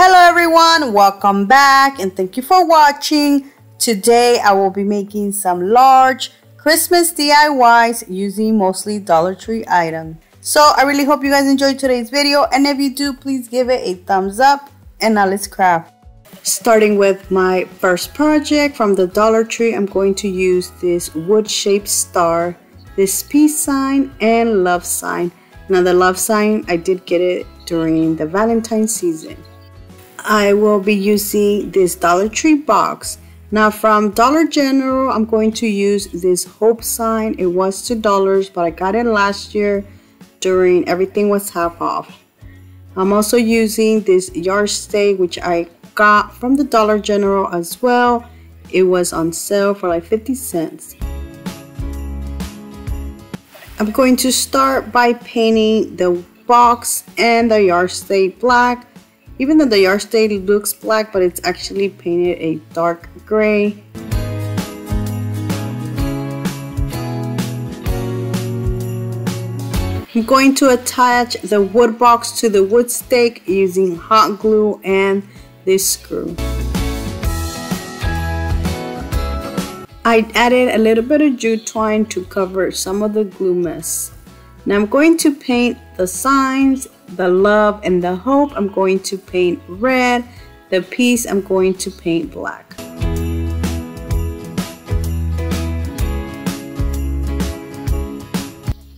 Hello everyone, welcome back and thank you for watching. Today I will be making some large Christmas DIYs using mostly Dollar Tree items. So I really hope you guys enjoyed today's video, and if you do, please give it a thumbs up, and now let's craft. Starting with my first project from the Dollar Tree, I'm going to use this wood-shaped star, this peace sign and love sign. Now the love sign, I did get it during the Valentine's season. I will be using this Dollar Tree box. Now from Dollar General, I'm going to use this hope sign. It was $2, but I got it last year during everything was half off. I'm also using this yardstick, which I got from the Dollar General as well. It was on sale for like 50 cents. I'm going to start by painting the box and the yardstick black. Even though the yardstick looks black, but it's actually painted a dark gray. I'm going to attach the wood box to the wood stake using hot glue and this screw. I added a little bit of jute twine to cover some of the glue mess. Now I'm going to paint the signs, the love and the hope. I'm going to paint red. The peace, I'm going to paint black.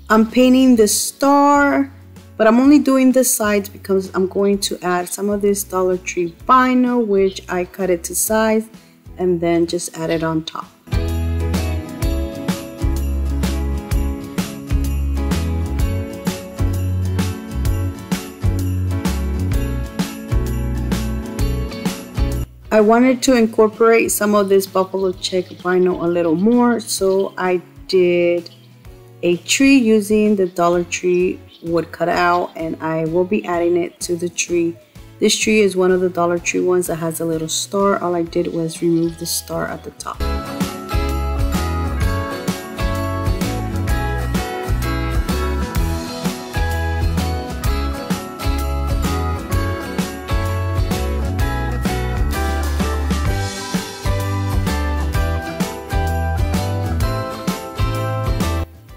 I'm painting the star, but I'm only doing the sides because I'm going to add some of this Dollar Tree vinyl, which I cut it to size and then just add it on top. I wanted to incorporate some of this buffalo check vinyl a little more, so I did a tree using the Dollar Tree wood cutout, and I will be adding it to the tree. This tree is one of the Dollar Tree ones that has a little star. All I did was remove the star at the top.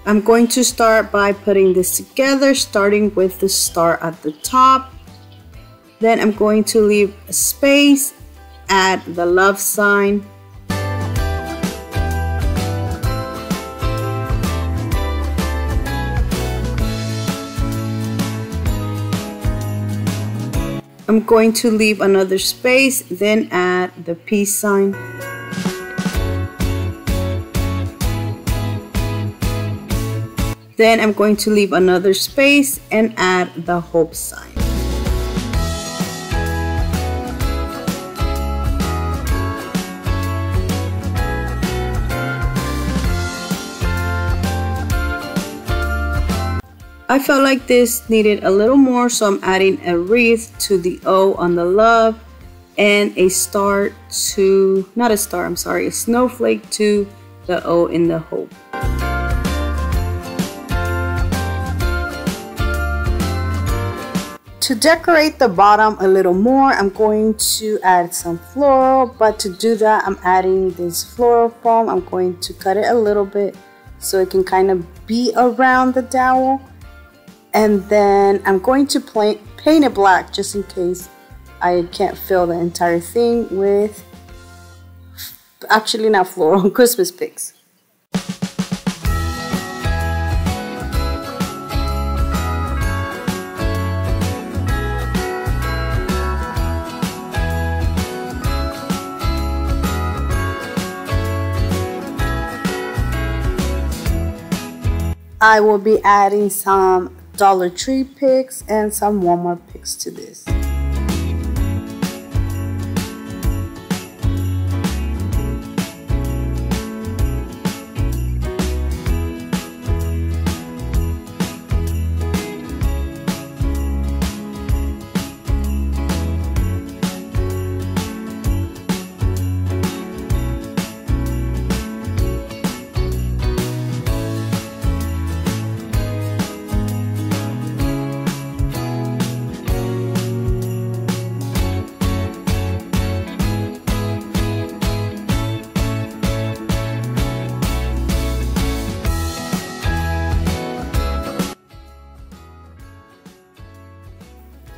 I'm going to start by putting this together, starting with the star at the top. Then I'm going to leave a space, add the love sign. I'm going to leave another space, then add the peace sign. Then I'm going to leave another space and add the hope sign. I felt like this needed a little more, so I'm adding a wreath to the O on the love and a star to, not a star, I'm sorry, a snowflake to the O in the hope. To decorate the bottom a little more, I'm going to add some floral, but to do that, I'm adding this floral foam. I'm going to cut it a little bit so it can kind of be around the dowel. And then I'm going to paint it black just in case I can't fill the entire thing with, actually not floral, Christmas pigs. I will be adding some Dollar Tree picks and some Walmart picks to this.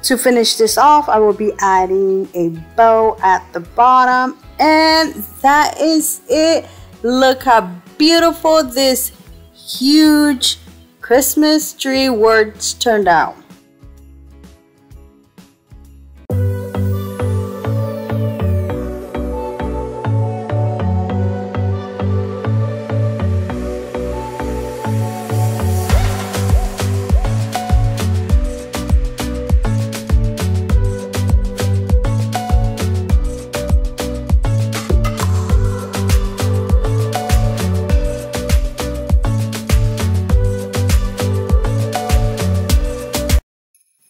To finish this off, I will be adding a bow at the bottom, and that is it. Look how beautiful this huge Christmas tree words turned out.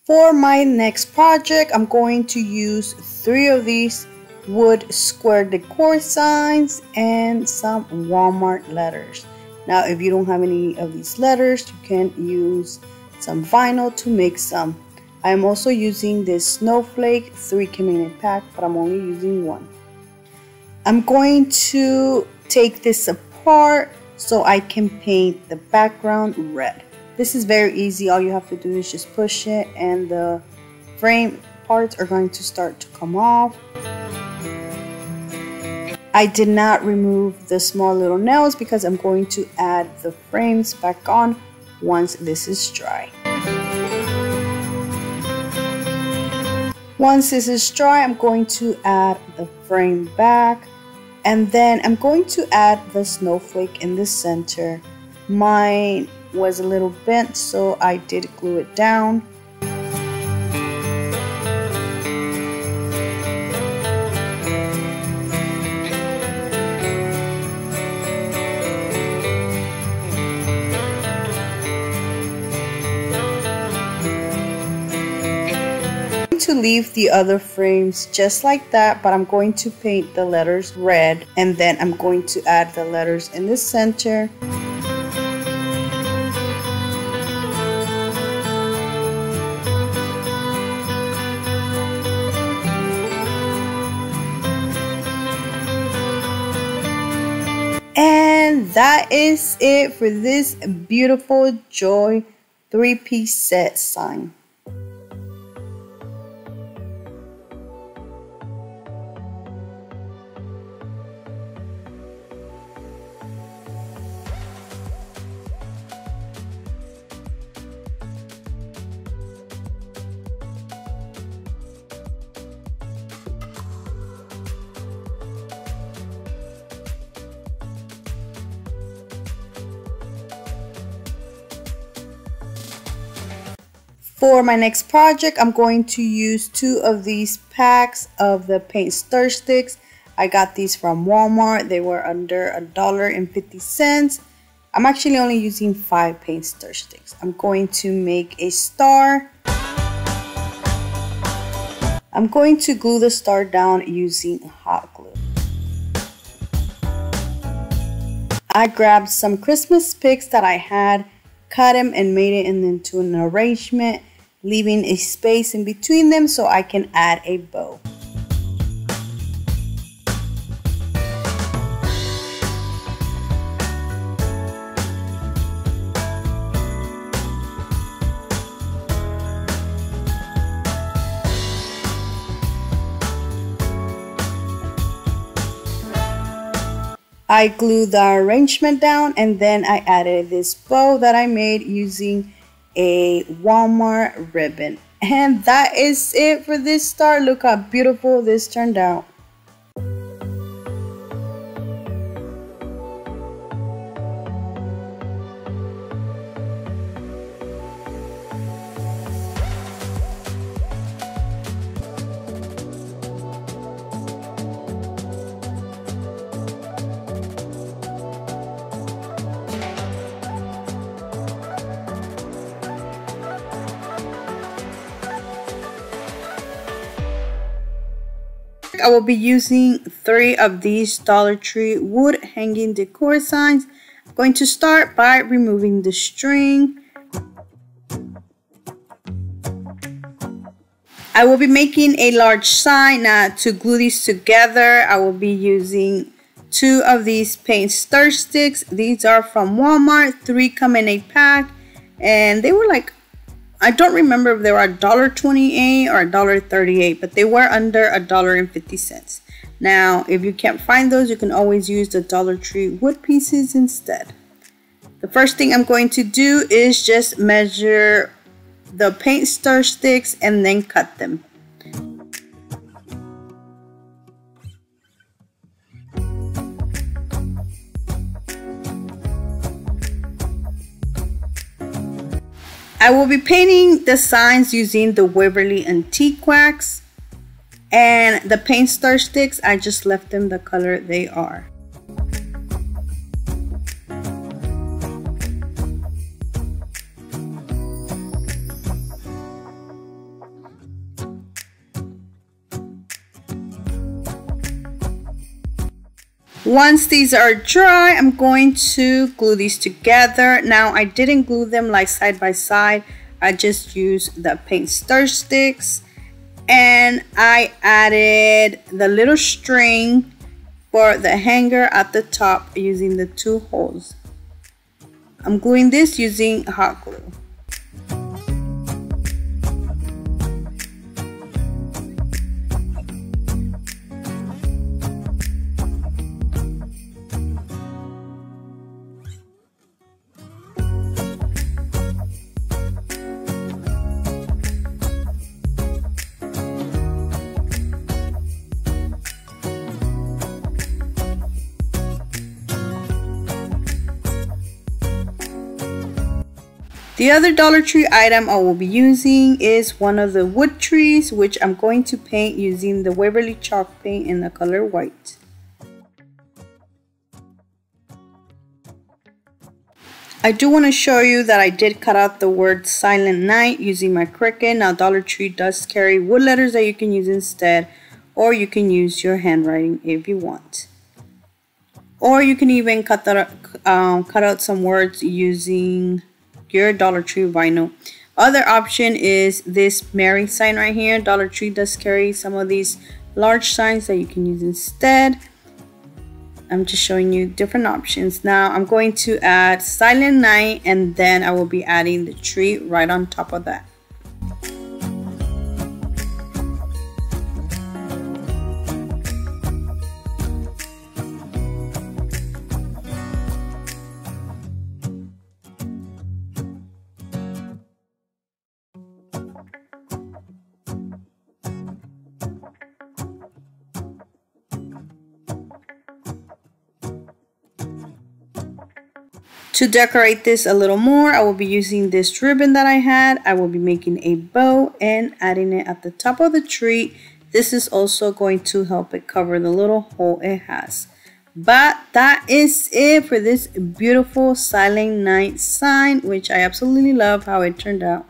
For my next project, I'm going to use 3 of these wood square decor signs and some Walmart letters. Now, if you don't have any of these letters, you can use some vinyl to make some. I'm also using this snowflake 3 came in a pack, but I'm only using 1. I'm going to take this apart so I can paint the background red. This is very easy. All you have to do is just push it and the frame parts are going to start to come off. I did not remove the small little nails because I'm going to add the frames back on once this is dry. Once this is dry, I'm going to add the frame back, and then I'm going to add the snowflake in the center. Mine was a little bent, so I did glue it down. To leave the other frames just like that, but I'm going to paint the letters red, and then I'm going to add the letters in the center. And that is it for this beautiful Joy 3-piece set sign. For my next project, I'm going to use 2 of these packs of the paint stir sticks. I got these from Walmart. They were under $1.50. I'm actually only using 5 paint stir sticks. I'm going to make a star. I'm going to glue the star down using hot glue. I grabbed some Christmas picks that I had, cut them and made it into an arrangement, leaving a space in between them so I can add a bow. I glued the arrangement down, and then I added this bow that I made using a Walmart ribbon. And that is it for this star. Look how beautiful this turned out. I will be using 3 of these Dollar Tree wood hanging decor signs. I'm going to start by removing the string. I will be making a large sign. To glue these together, I will be using 2 of these paint stir sticks. These are from Walmart. 3 come in a pack, and they were like I don't remember if they were $1.28 or $1.38, but they were under $1.50. Now, if you can't find those, you can always use the Dollar Tree wood pieces instead. The first thing I'm going to do is just measure the paint stir sticks and then cut them. I will be painting the signs using the Waverly Antique Wax, and the paint star sticks, I just left them the color they are. Once these are dry, I'm going to glue these together. Now, I didn't glue them like side by side. I just used the paint stir sticks, and I added the little string for the hanger at the top using the 2 holes. I'm gluing this using hot glue. The other Dollar Tree item I will be using is one of the wood trees, which I'm going to paint using the Waverly chalk paint in the color white. I do want to show you that I did cut out the word Silent Night using my Cricut. Now, Dollar Tree does carry wood letters that you can use instead, or you can use your handwriting if you want. Or you can even cut out some words using your Dollar Tree vinyl. Other option is this Mary sign right here. Dollar Tree does carry some of these large signs that you can use instead. I'm just showing you different options. Now I'm going to add Silent Night, and then I will be adding the tree right on top of that. To decorate this a little more, I will be using this ribbon that I had. I will be making a bow and adding it at the top of the tree. This is also going to help it cover the little hole it has. But that is it for this beautiful Silent Night sign, which I absolutely love how it turned out.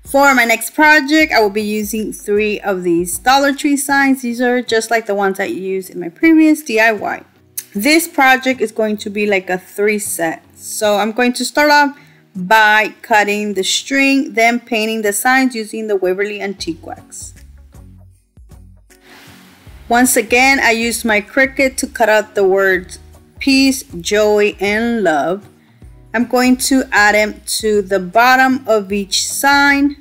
For my next project, I will be using 3 of these Dollar Tree signs. These are just like the ones I used in my previous DIY. This project is going to be like a 3 set. So I'm going to start off by cutting the string, then painting the signs using the Waverly Antique Wax. Once again, I used my Cricut to cut out the words peace, joy, and love. I'm going to add them to the bottom of each sign.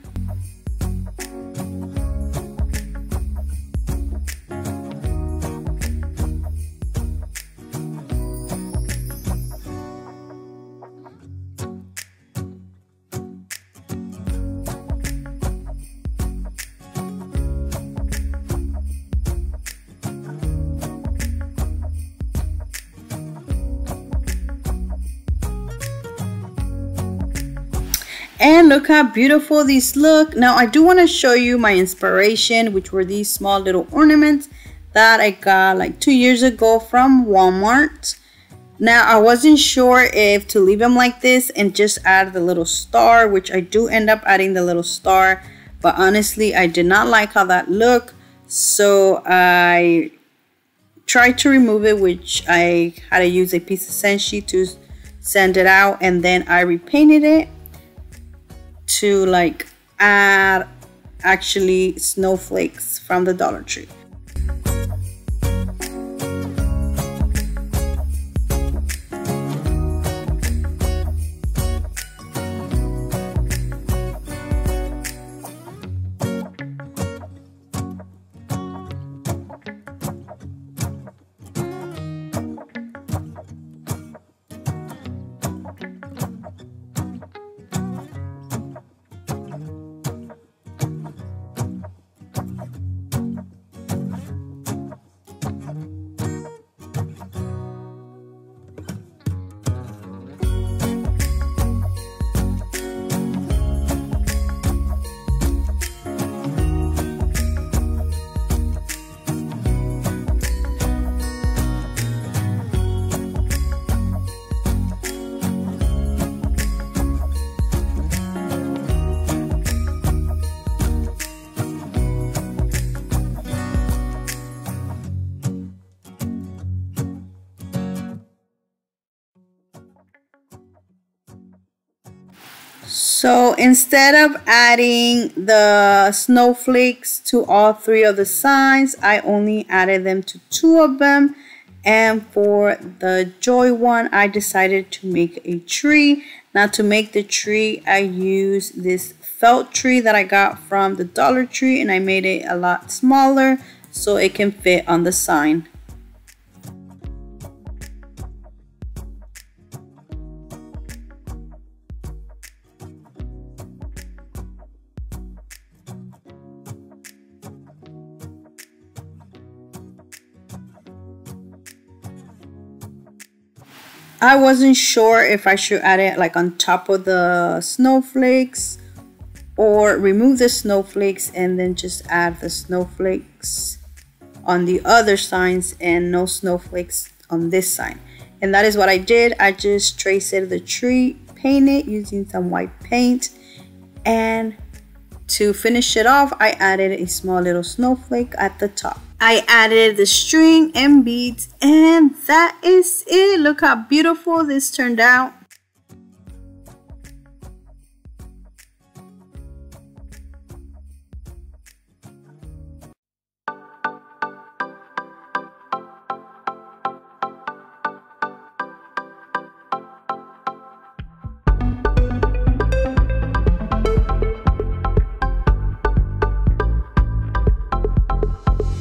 And look how beautiful these look. Now I do want to show you my inspiration, which were these small little ornaments that I got like 2 years ago from Walmart. Now I wasn't sure if to leave them like this and just add the little star, which I do end up adding the little star, but honestly I did not like how that looked, so I tried to remove it, which I had to use a piece of senshi to sand it out, and then I repainted it to like add actually snowflakes from the Dollar Tree. So instead of adding the snowflakes to all 3 of the signs, I only added them to 2 of them. And for the joy one, I decided to make a tree. Now to make the tree, I used this felt tree that I got from the Dollar Tree, and I made it a lot smaller so it can fit on the sign. I wasn't sure if I should add it like on top of the snowflakes or remove the snowflakes and then just add the snowflakes on the other signs and no snowflakes on this sign. And that is what I did. I just traced the tree, painted using some white paint, and to finish it off, I added a small little snowflake at the top. I added the string and beads, and that is it. Look how beautiful this turned out.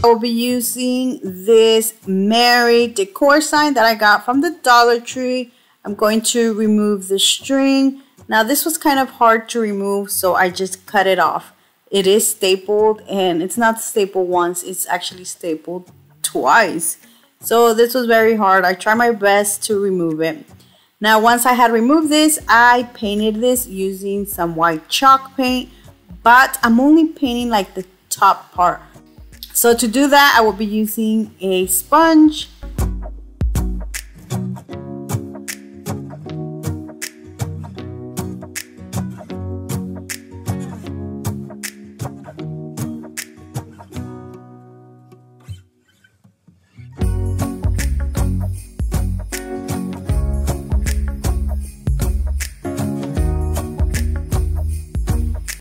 I will be using this Merry decor sign that I got from the Dollar Tree. I'm going to remove the string. Now this was kind of hard to remove, so I just cut it off. It is stapled, and it's not stapled once, it's actually stapled twice. So this was very hard. I tried my best to remove it. Now once I had removed this, I painted this using some white chalk paint, but I'm only painting like the top part. So to do that, I will be using a sponge.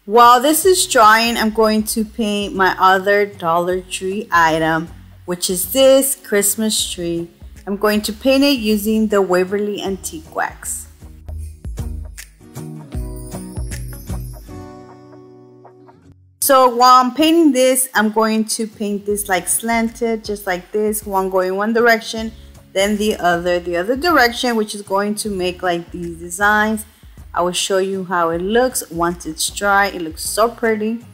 While this is drying, I'm going to paint my other Dollar Tree item, which is this Christmas tree. I'm going to paint it using the Waverly Antique Wax. So while I'm painting this, I'm going to paint this like slanted, just like this, one going one direction, then the other direction, which is going to make like these designs. I will show you how it looks once it's dry. It looks so pretty.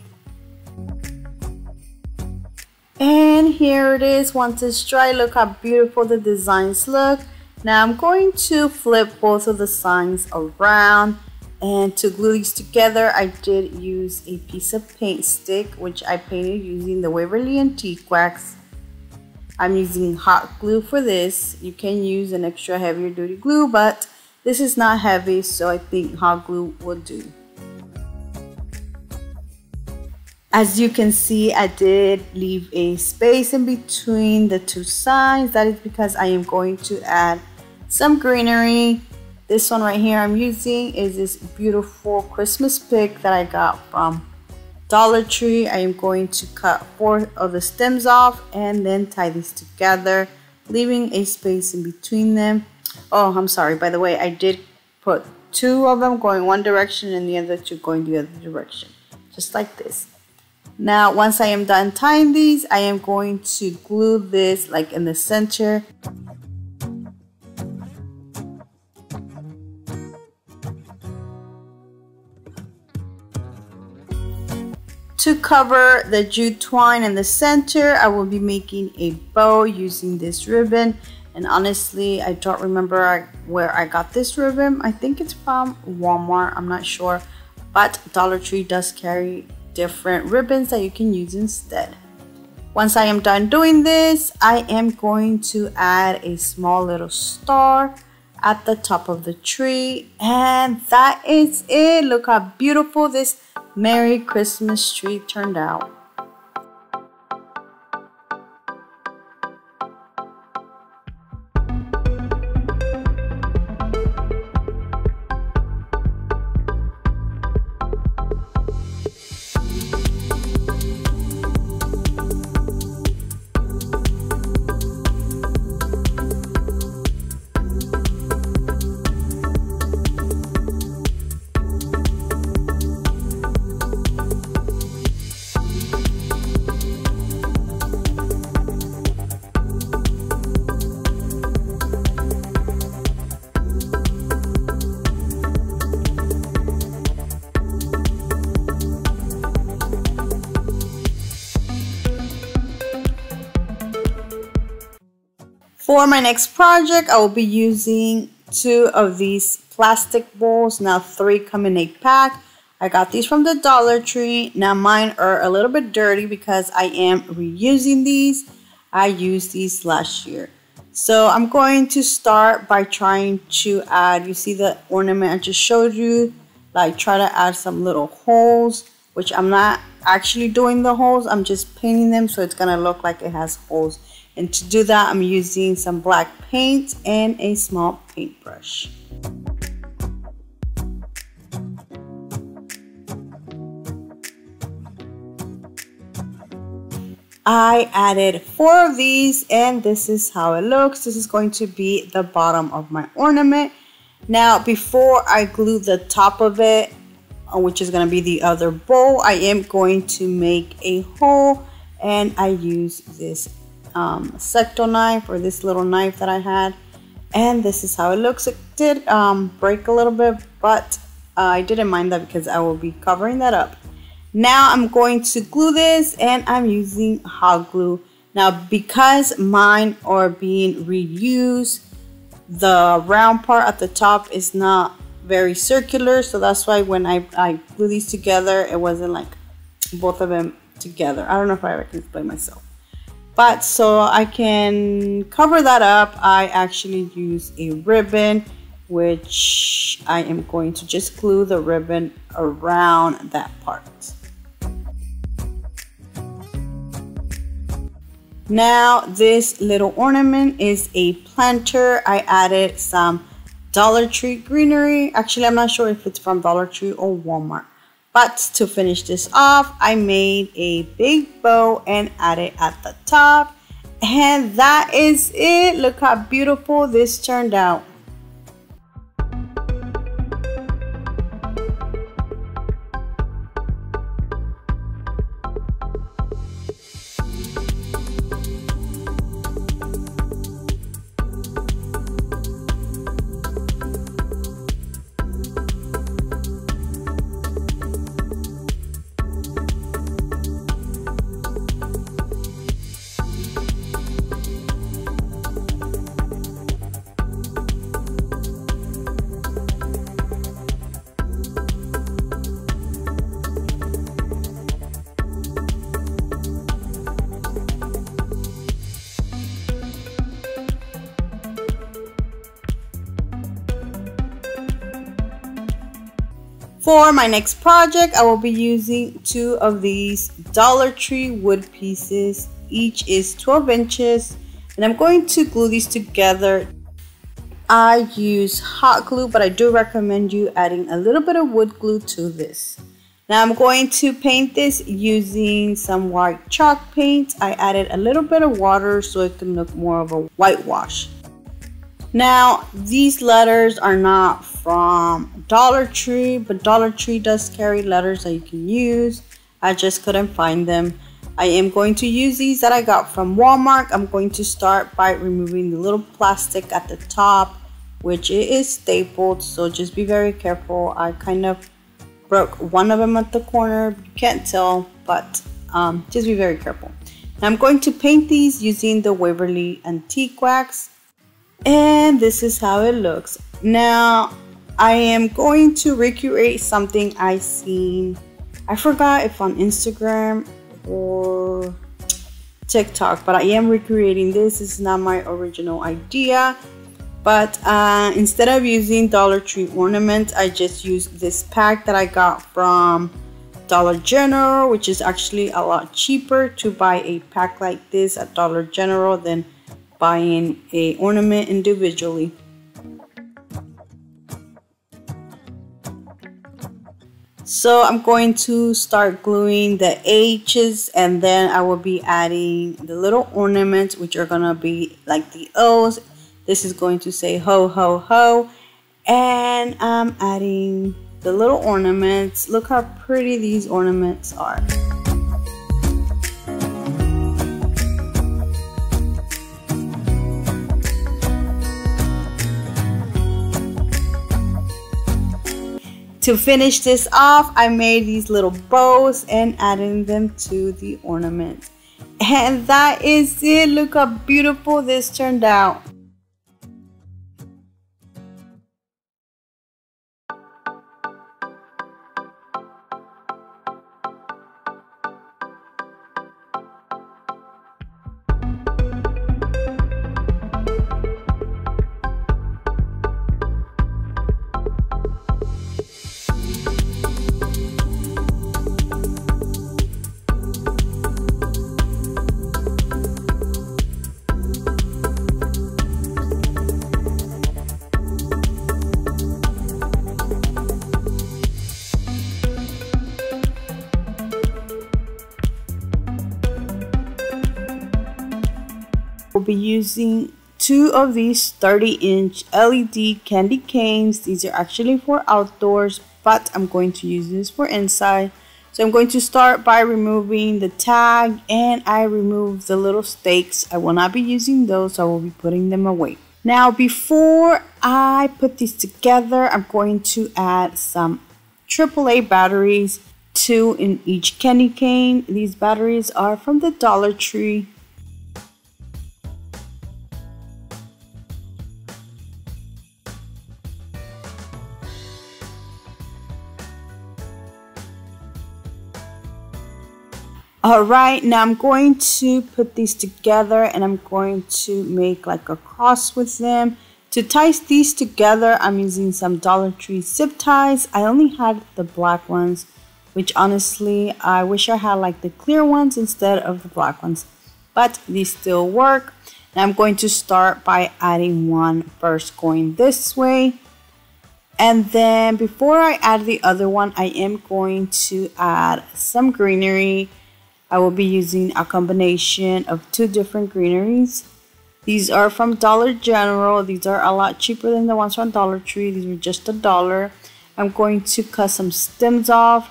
And here it is once it's dry. Look how beautiful the designs look. Now I'm going to flip both of the signs around And to glue these together, I did use a piece of paint stick, which I painted using the Waverly Antique Wax. I'm using hot glue for this. You can use an extra heavier duty glue, but this is not heavy, so I think hot glue will do. As you can see, I did leave a space in between the two signs. That is because I am going to add some greenery. This one right here I'm using is this beautiful Christmas pick that I got from Dollar Tree. I am going to cut 4 of the stems off and then tie these together, leaving a space in between them. Oh, I'm sorry, by the way, I did put 2 of them going one direction and the other 2 going the other direction, just like this. Now, once I am done tying these, I am going to glue this like in the center. To cover the jute twine in the center, I will be making a bow using this ribbon. And honestly, I don't remember where I got this ribbon. I think it's from Walmart, I'm not sure. But Dollar Tree does carry different ribbons that you can use instead. Once I am done doing this, I am going to add a small little star at the top of the tree, and that is it. Look how beautiful this Merry Christmas tree turned out. For my next project, I will be using 2 of these plastic bowls. Now 3 come in a pack. I got these from the Dollar Tree. Now mine are a little bit dirty because I am reusing these. I used these last year. So I'm going to start by trying to add, you see the ornament I just showed you, like try to add some little holes, which I'm not actually doing the holes, I'm just painting them so it's gonna look like it has holes. And to do that, I'm using some black paint and a small paintbrush. I added 4 of these and this is how it looks. This is going to be the bottom of my ornament. Now, before I glue the top of it, which is going to be the other bowl, I am going to make a hole, and I use this secto knife, or this little knife that I had, and this is how it looks. It did break a little bit, but I didn't mind that because I will be covering that up. Now I'm going to glue this, and I'm using hot glue. Now, because mine are being reused, the round part at the top is not very circular, so that's why when I glue these together, it wasn't like both of them together. I don't know if I can explain myself. But so I can cover that up, I actually use a ribbon, which I am going to just glue the ribbon around that part. Now this little ornament is a planter. I added some Dollar Tree greenery. Actually, I'm not sure if it's from Dollar Tree or Walmart. But to finish this off, I made a big bow and added at the top. And that is it. Look how beautiful this turned out. For my next project, I will be using 2 of these Dollar Tree wood pieces. Each is 12 inches, and I'm going to glue these together. I use hot glue, but I do recommend you adding a little bit of wood glue to this. Now I'm going to paint this using some white chalk paint. I added a little bit of water so it can look more of a whitewash. Now these letters are not from Dollar Tree, but Dollar Tree does carry letters that you can use. I just couldn't find them. I am going to use these that I got from Walmart. I'm going to start by removing the little plastic at the top, which it is stapled, so just be very careful. I kind of broke one of them at the corner. You can't tell, but just be very careful. Now I'm going to paint these using the Waverly Antique Wax, and this is how it looks. Now I am going to recreate something I seen. I forgot if on Instagram or TikTok, but I am recreating this. This is not my original idea, but instead of using Dollar Tree ornaments, I just used this pack that I got from Dollar General, which is actually a lot cheaper to buy a pack like this at Dollar General than buying a ornament individually. So I'm going to start gluing the H's, and then I will be adding the little ornaments, which are gonna be like the O's. This is going to say ho ho ho, and I'm adding the little ornaments. Look how pretty these ornaments are. To finish this off, I made these little bows and adding them to the ornaments. And that is it. Look how beautiful this turned out. We'll be using 2 of these 30-inch LED candy canes. These are actually for outdoors, but I'm going to use this for inside. So I'm going to start by removing the tag, and I remove the little stakes. I will not be using those, so I will be putting them away. Now before I put these together, I'm going to add some AAA batteries, 2 in each candy cane. These batteries are from the Dollar Tree. Alright, now I'm going to put these together, and I'm going to make like a cross with them. To tie these together, I'm using some Dollar Tree zip ties. I only had the black ones, which honestly, I wish I had like the clear ones instead of the black ones. But these still work. Now I'm going to start by adding one first going this way. And then before I add the other one, I am going to add some greenery. I will be using a combination of 2 different greeneries. These are from Dollar General. These are a lot cheaper than the ones from Dollar Tree. These were just $1. I'm going to cut some stems off.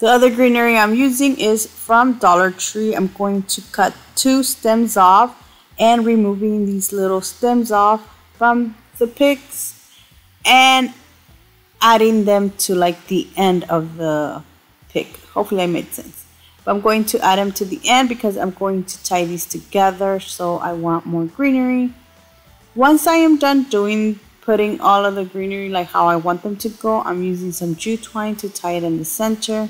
The other greenery I'm using is from Dollar Tree. I'm going to cut 2 stems off and removing these little stems off from the picks and adding them to like the end of the pick. Hopefully I made sense. But I'm going to add them to the end because I'm going to tie these together, so I want more greenery. Once I am done putting all of the greenery like how I want them to go, I'm using some jute twine to tie it in the center.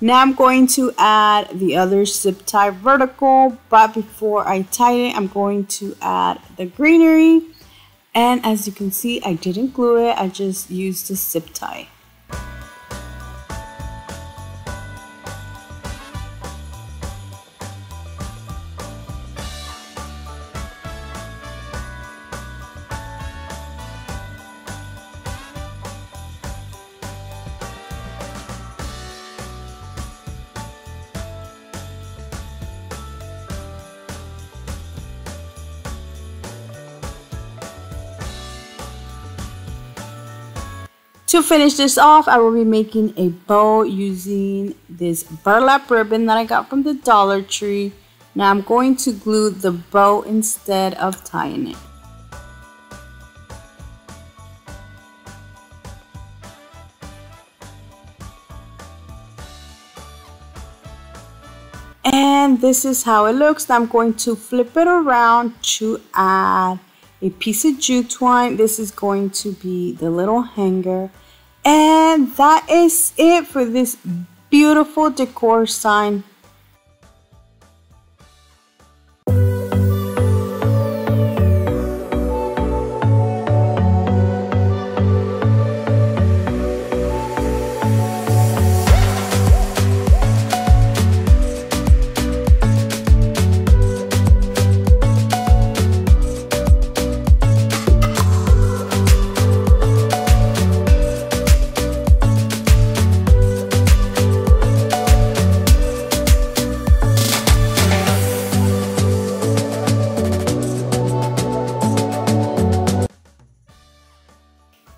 Now I'm going to add the other zip tie vertical, but before I tie it, I'm going to add the greenery. And as you can see, I didn't glue it, I just used the zip tie. To finish this off, I will be making a bow using this burlap ribbon that I got from the Dollar Tree. Now I'm going to glue the bow instead of tying it. And this is how it looks. Now I'm going to flip it around to add a piece of jute twine. This is going to be the little hanger. And that is it for this beautiful decor sign.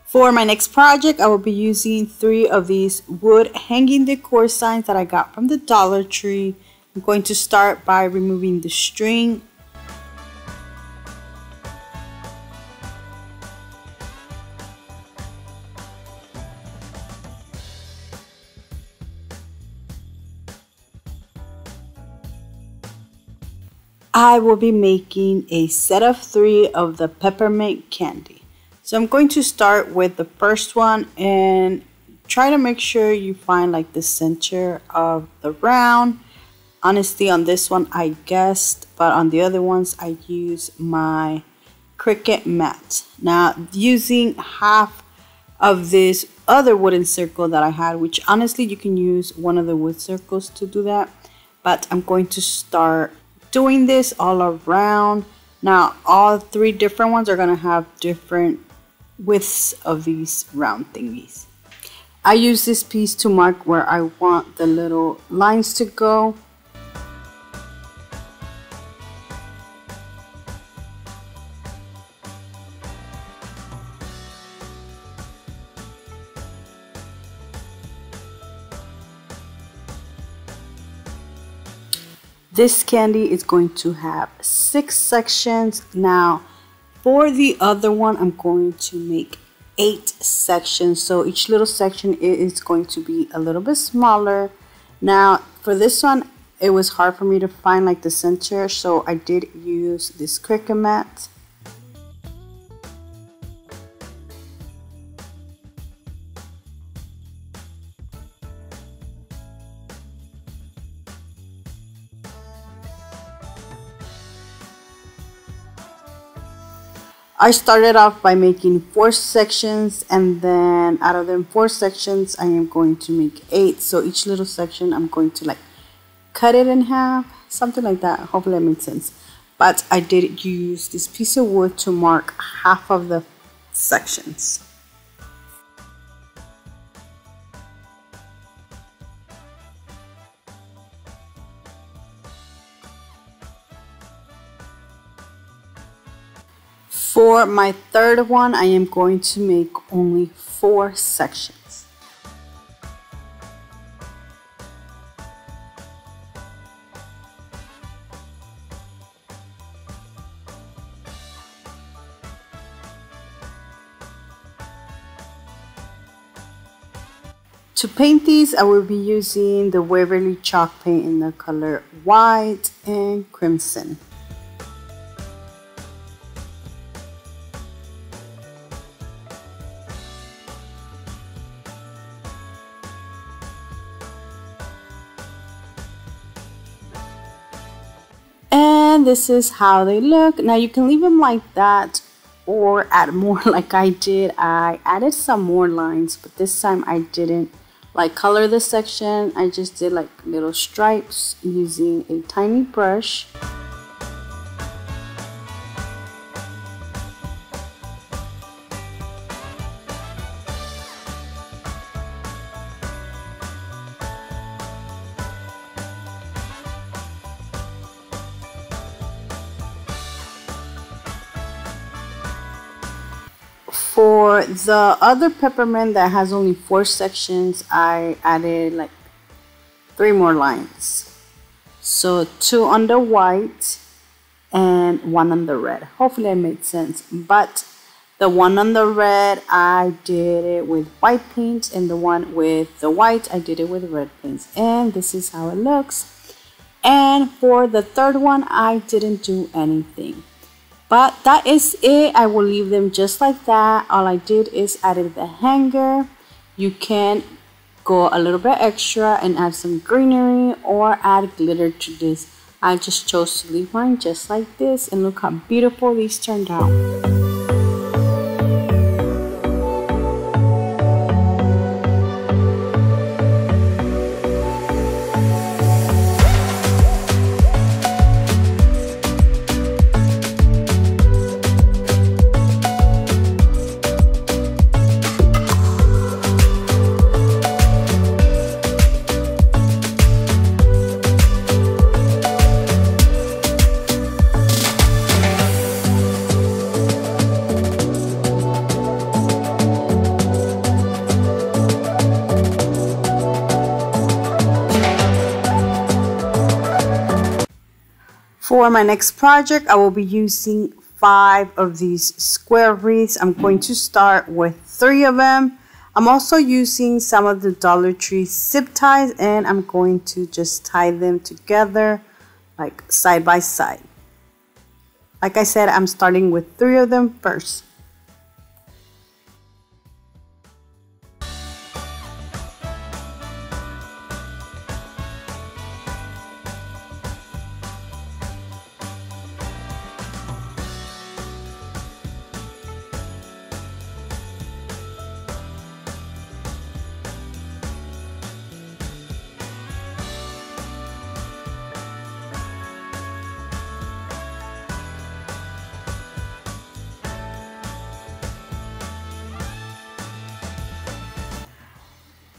For my next project, I will be using 3 of these wood hanging decor signs that I got from the Dollar Tree. I'm going to start by removing the string. I will be making a set of 3 of the peppermint candy. So I'm going to start with the first one and try to make sure you find like the center of the round. Honestly, on this one I guessed, but on the other ones I use my Cricut mat. Now using half of this other wooden circle that I had, which honestly you can use one of the wood circles to do that, but I'm going to start doing this all around. Now all 3 different ones are going to have different widths of these round thingies. I use this piece to mark where I want the little lines to go. This candy is going to have 6 sections. Now for the other one, I'm going to make 8 sections. So each little section is going to be a little bit smaller. Now for this one, it was hard for me to find like the center, so I did use this Cricut mat. I started off by making 4 sections, and then out of them 4 sections I am going to make 8. So each little section I'm going to like cut it in half, something like that. Hopefully that makes sense. But I did use this piece of wood to mark half of the sections. For my third one, I am going to make only 4 sections. To paint these, I will be using the Waverly chalk paint in the color white and crimson. And this is how they look. Now you can leave them like that or add more like I did. I added some more lines, but this time I didn't like color this section. I just did like little stripes using a tiny brush. For the other peppermint that has only 4 sections, I added like 3 more lines. So 2 on the white and 1 on the red. Hopefully it made sense. But the one on the red, I did it with white paint, and the one with the white, I did it with red paints. And this is how it looks. And for the third one, I didn't do anything. But that is it. I will leave them just like that. All I did is added the hanger. You can go a little bit extra and add some greenery or add glitter to this. I just chose to leave mine just like this, and look how beautiful these turned out. For my next project, I will be using 5 of these square wreaths. I'm going to start with 3 of them. I'm also using some of the Dollar Tree zip ties, and I'm going to just tie them together like side by side. Like I said, I'm starting with 3 of them first.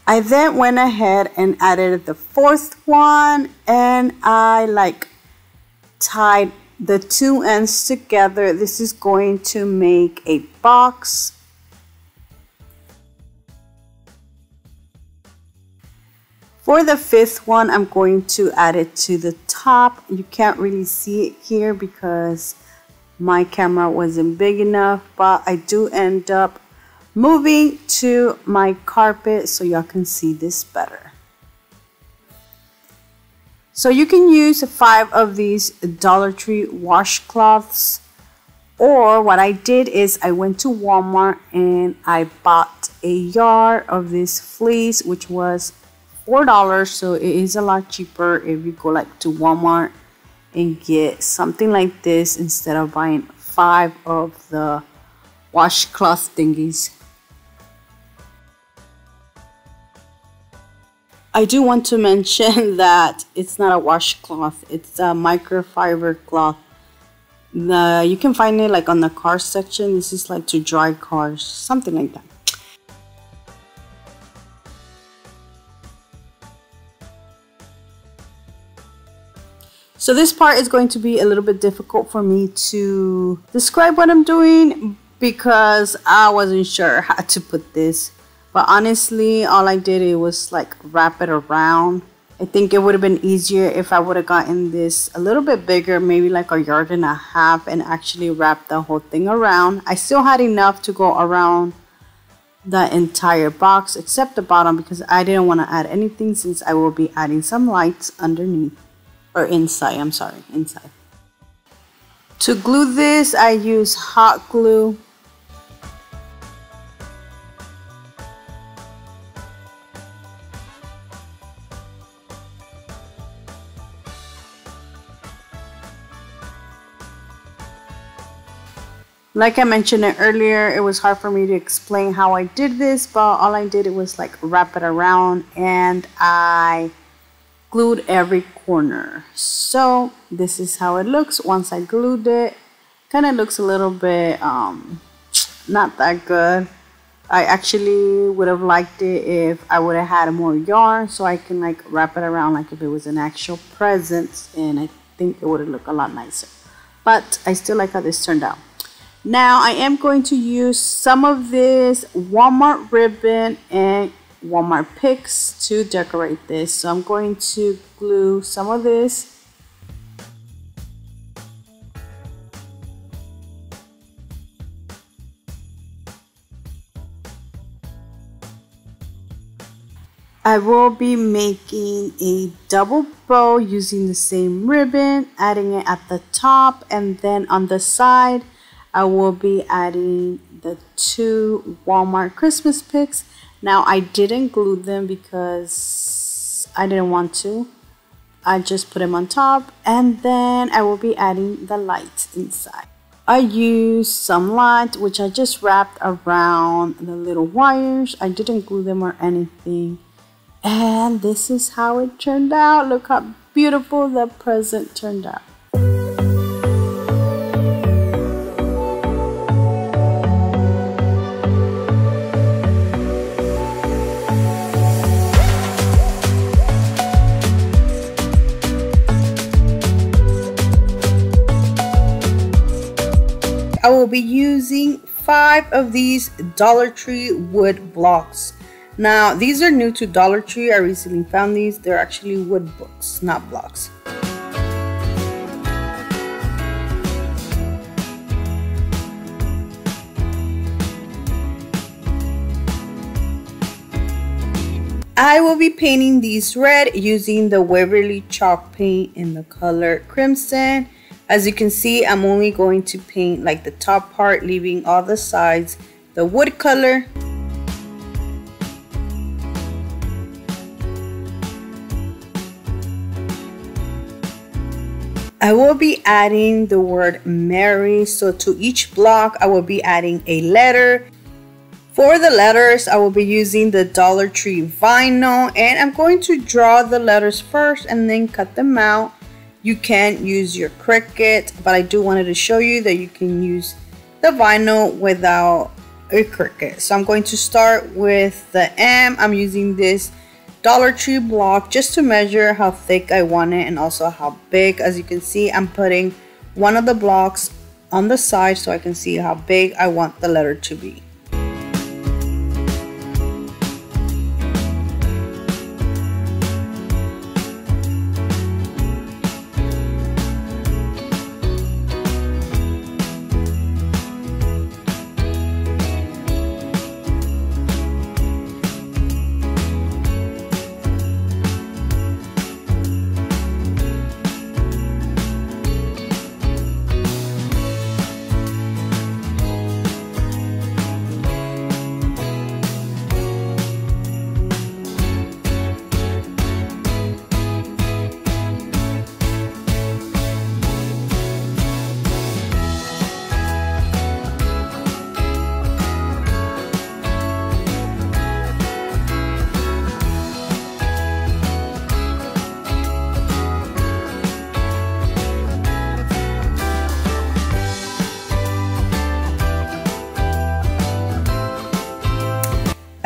I then went ahead and added the 4th one, and I like tied the 2 ends together. This is going to make a box. For the 5th one, I'm going to add it to the top. You can't really see it here because my camera wasn't big enough, but I do end up moving to my carpet so y'all can see this better. So you can use 5 of these Dollar Tree washcloths, or what I did is I went to Walmart and I bought a yard of this fleece, which was $4, so it is a lot cheaper if you go like to Walmart and get something like this instead of buying 5 of the washcloth thingies. I do want to mention that it's not a washcloth, it's a microfiber cloth. You can find it like on the car section. This is like to dry cars, something like that. So this part is going to be a little bit difficult for me to describe what I'm doing because I wasn't sure how to put this. But honestly, all I did it was like wrap it around. I think it would have been easier if I would have gotten this a little bit bigger, maybe like a yard and a half, and actually wrap the whole thing around. I still had enough to go around the entire box except the bottom because I didn't want to add anything since I will be adding some lights underneath, or inside, I'm sorry, inside. To glue this, I use hot glue. Like I mentioned it earlier, it was hard for me to explain how I did this, but all I did was like wrap it around and I glued every corner. So this is how it looks once I glued it. Kind of looks a little bit not that good. I actually would have liked it if I would have had more yarn so I can like wrap it around like if it was an actual present, and I think it would have looked a lot nicer. But I still like how this turned out. Now I am going to use some of this Walmart ribbon and Walmart picks to decorate this. So I'm going to glue some of this. I will be making a double bow using the same ribbon, adding it at the top, and then on the side I will be adding the 2 Walmart Christmas picks. Now I didn't glue them because I didn't want to. I just put them on top, and then I will be adding the lights inside. I used some light which I just wrapped around the little wires. I didn't glue them or anything. And this is how it turned out. Look how beautiful the present turned out. I will be using 5 of these Dollar Tree wood blocks. Now, these are new to Dollar Tree. I recently found these. They're actually wood books, not blocks. I will be painting these red using the Waverly chalk paint in the color Crimson. As you can see, I'm only going to paint like the top part, leaving all the sides the wood color. I will be adding the word Merry, so to each block I will be adding a letter. For the letters, I will be using the Dollar Tree vinyl, and I'm going to draw the letters first and then cut them out. You can use your Cricut, but I do wanted to show you that you can use the vinyl without a Cricut. So I'm going to start with the M. I'm using this Dollar Tree block just to measure how thick I want it and also how big. As you can see, I'm putting one of the blocks on the side so I can see how big I want the letter to be.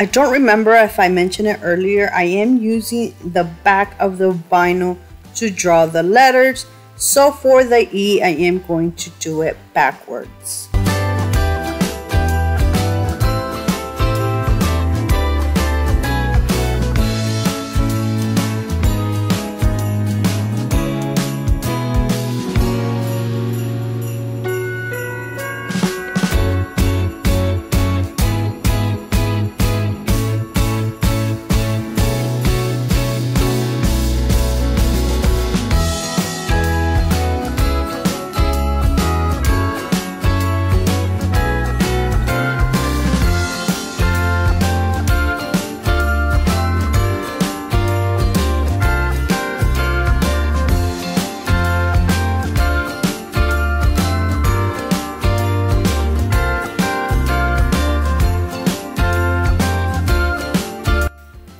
I don't remember if I mentioned it earlier. I am using the back of the vinyl to draw the letters. So for the E, I am going to do it backwards.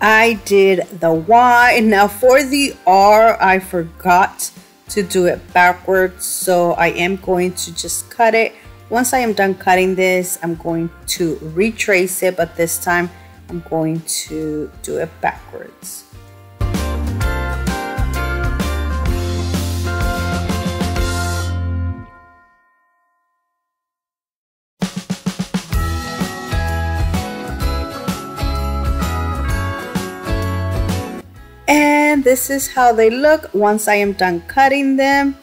I did the Y. Now for the R, I forgot to do it backwards, so I am going to just cut it. Once I am done cutting this, I'm going to retrace it, but this time I'm going to do it backwards. And this is how they look once I am done cutting them.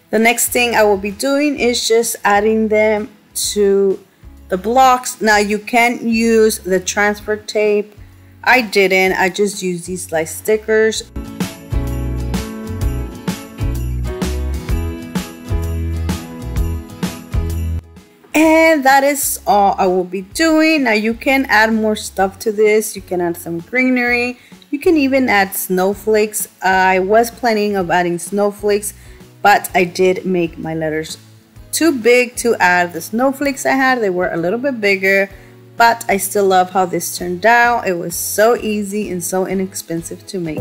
The next thing I will be doing is just adding them to the blocks. Now you can use the transfer tape. I didn't. I just used these like stickers. And that is all I will be doing. Now you can add more stuff to this. You can add some greenery. You can even add snowflakes. I was planning of adding snowflakes, but I did make my letters too big to add the snowflakes I had. They were a little bit bigger, but I still love how this turned out. It was so easy and so inexpensive to make.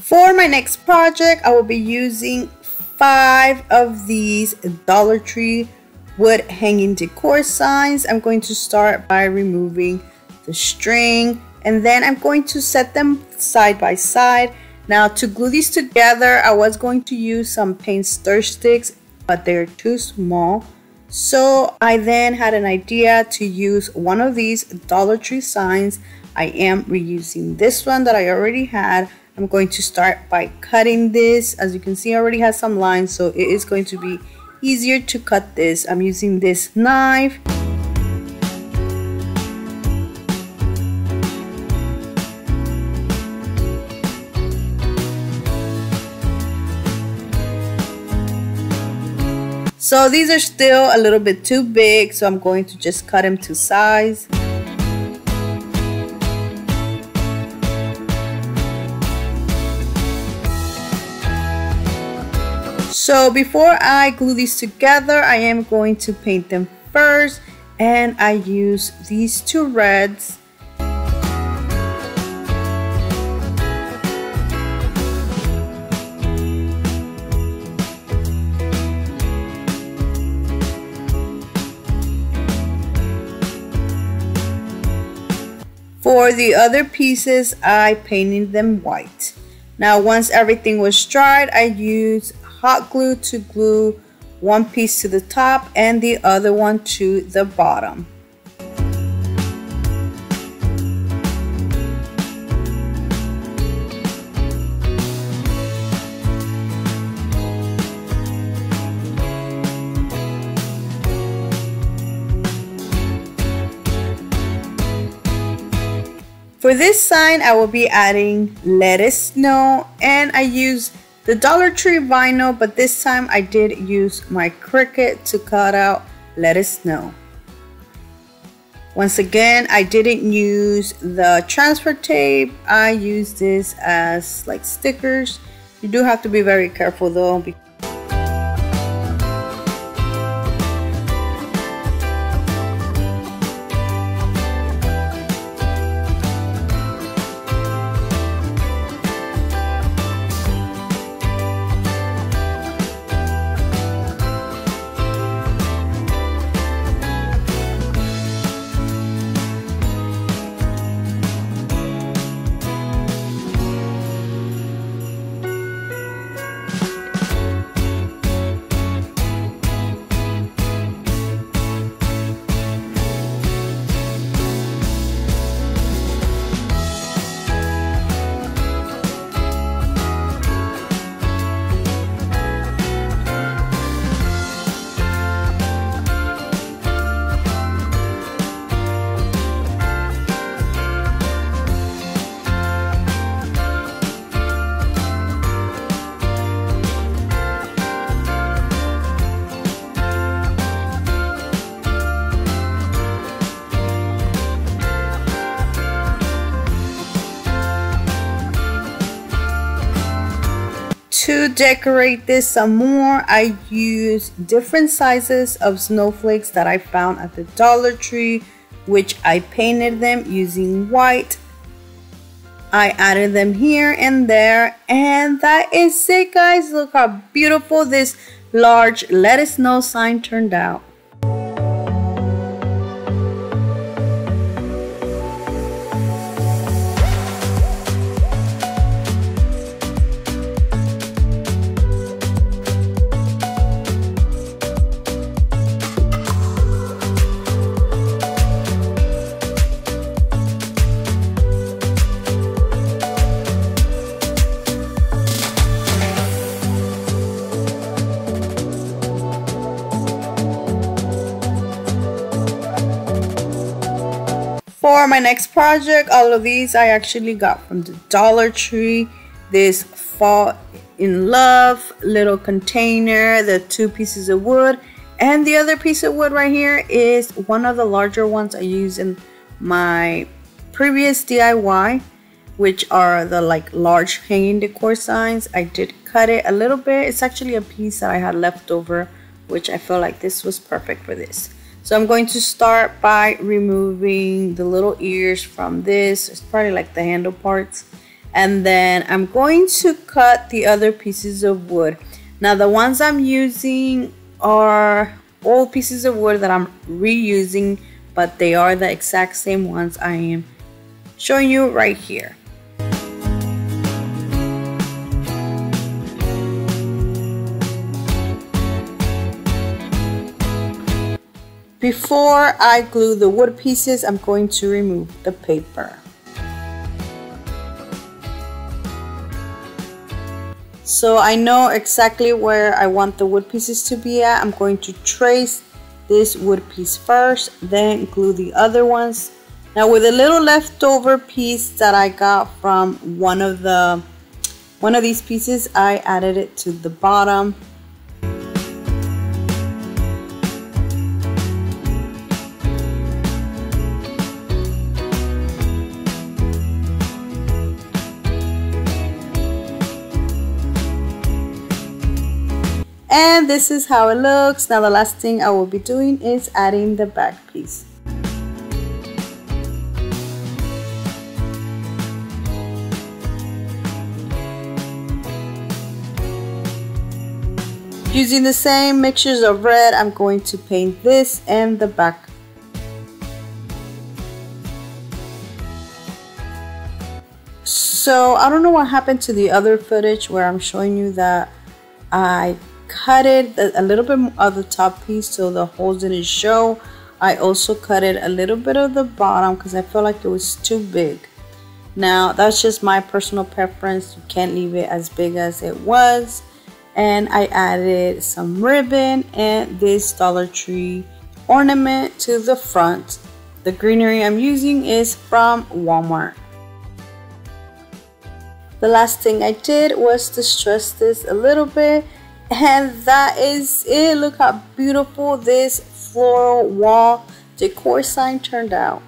For my next project, I will be using 5 of these Dollar Tree wood hanging decor signs. I'm going to start by removing the string, and then I'm going to set them side by side. Now to glue these together, I was going to use some paint stir sticks, but they're too small. So I then had an idea to use one of these Dollar Tree signs. I am reusing this one that I already had. I'm going to start by cutting this. As you can see, I already have some lines, so it is going to be easier to cut this. I'm using this knife. So these are still a little bit too big, so I'm going to just cut them to size. So before I glue these together, I am going to paint them first, and I use these 2 reds. For the other pieces, I painted them white. Now once everything was dried, I used hot glue to glue one piece to the top and the other one to the bottom. For this sign, I will be adding Let It Snow, and I use the Dollar Tree vinyl, but this time I did use my Cricut to cut out Let It Snow. Once again, I didn't use the transfer tape. I used this as like stickers. You do have to be very careful though. To decorate this some more, I used different sizes of snowflakes that I found at the Dollar Tree, which I painted them using white. I added them here and there, and that is it, guys. Look how beautiful this large let us know sign turned out. For my next project, all of these I actually got from the Dollar Tree. This Fall in Love little container, the 2 pieces of wood, and the other piece of wood right here is one of the larger ones I used in my previous DIY, which are the like large hanging decor signs. I did cut it a little bit. It's actually a piece that I had left over, which I felt like this was perfect for this. So I'm going to start by removing the little ears from this. It's probably like the handle parts. And then I'm going to cut the other pieces of wood. Now the ones I'm using are old pieces of wood that I'm reusing, but they are the exact same ones I am showing you right here. Before I glue the wood pieces, I'm going to remove the paper. So I know exactly where I want the wood pieces to be at. I'm going to trace this wood piece first, then glue the other ones. Now with a little leftover piece that I got from one of these pieces, I added it to the bottom. And this is how it looks. Now the last thing I will be doing is adding the back piece. Using the same mixtures of red, I'm going to paint this and the back. So I don't know what happened to the other footage where I'm showing you that I cut it a little bit of the top piece so the holes didn't show. I also cut it a little bit of the bottom because I felt like it was too big. Now that's just my personal preference. You can't leave it as big as it was. And I added some ribbon and this Dollar Tree ornament to the front. The greenery I'm using is from Walmart. The last thing I did was distress this a little bit. And that is it. Look how beautiful this floral wall decor sign turned out.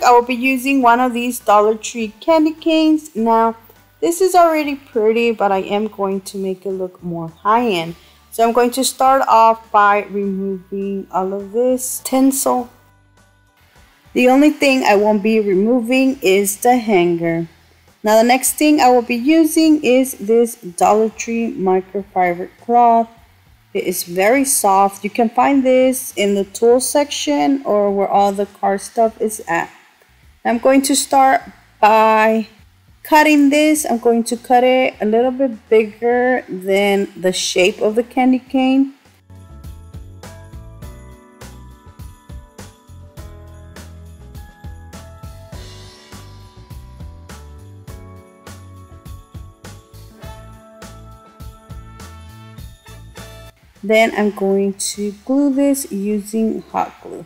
I will be using one of these Dollar Tree candy canes. Now this is already pretty, but I am going to make it look more high-end. So I'm going to start off by removing all of this tinsel. The only thing I won't be removing is the hanger. Now the next thing I will be using is this Dollar Tree microfiber cloth. It is very soft. You can find this in the tool section or where all the car stuff is at. I'm going to start by cutting this. I'm going to cut it a little bit bigger than the shape of the candy cane. Then I'm going to glue this using hot glue.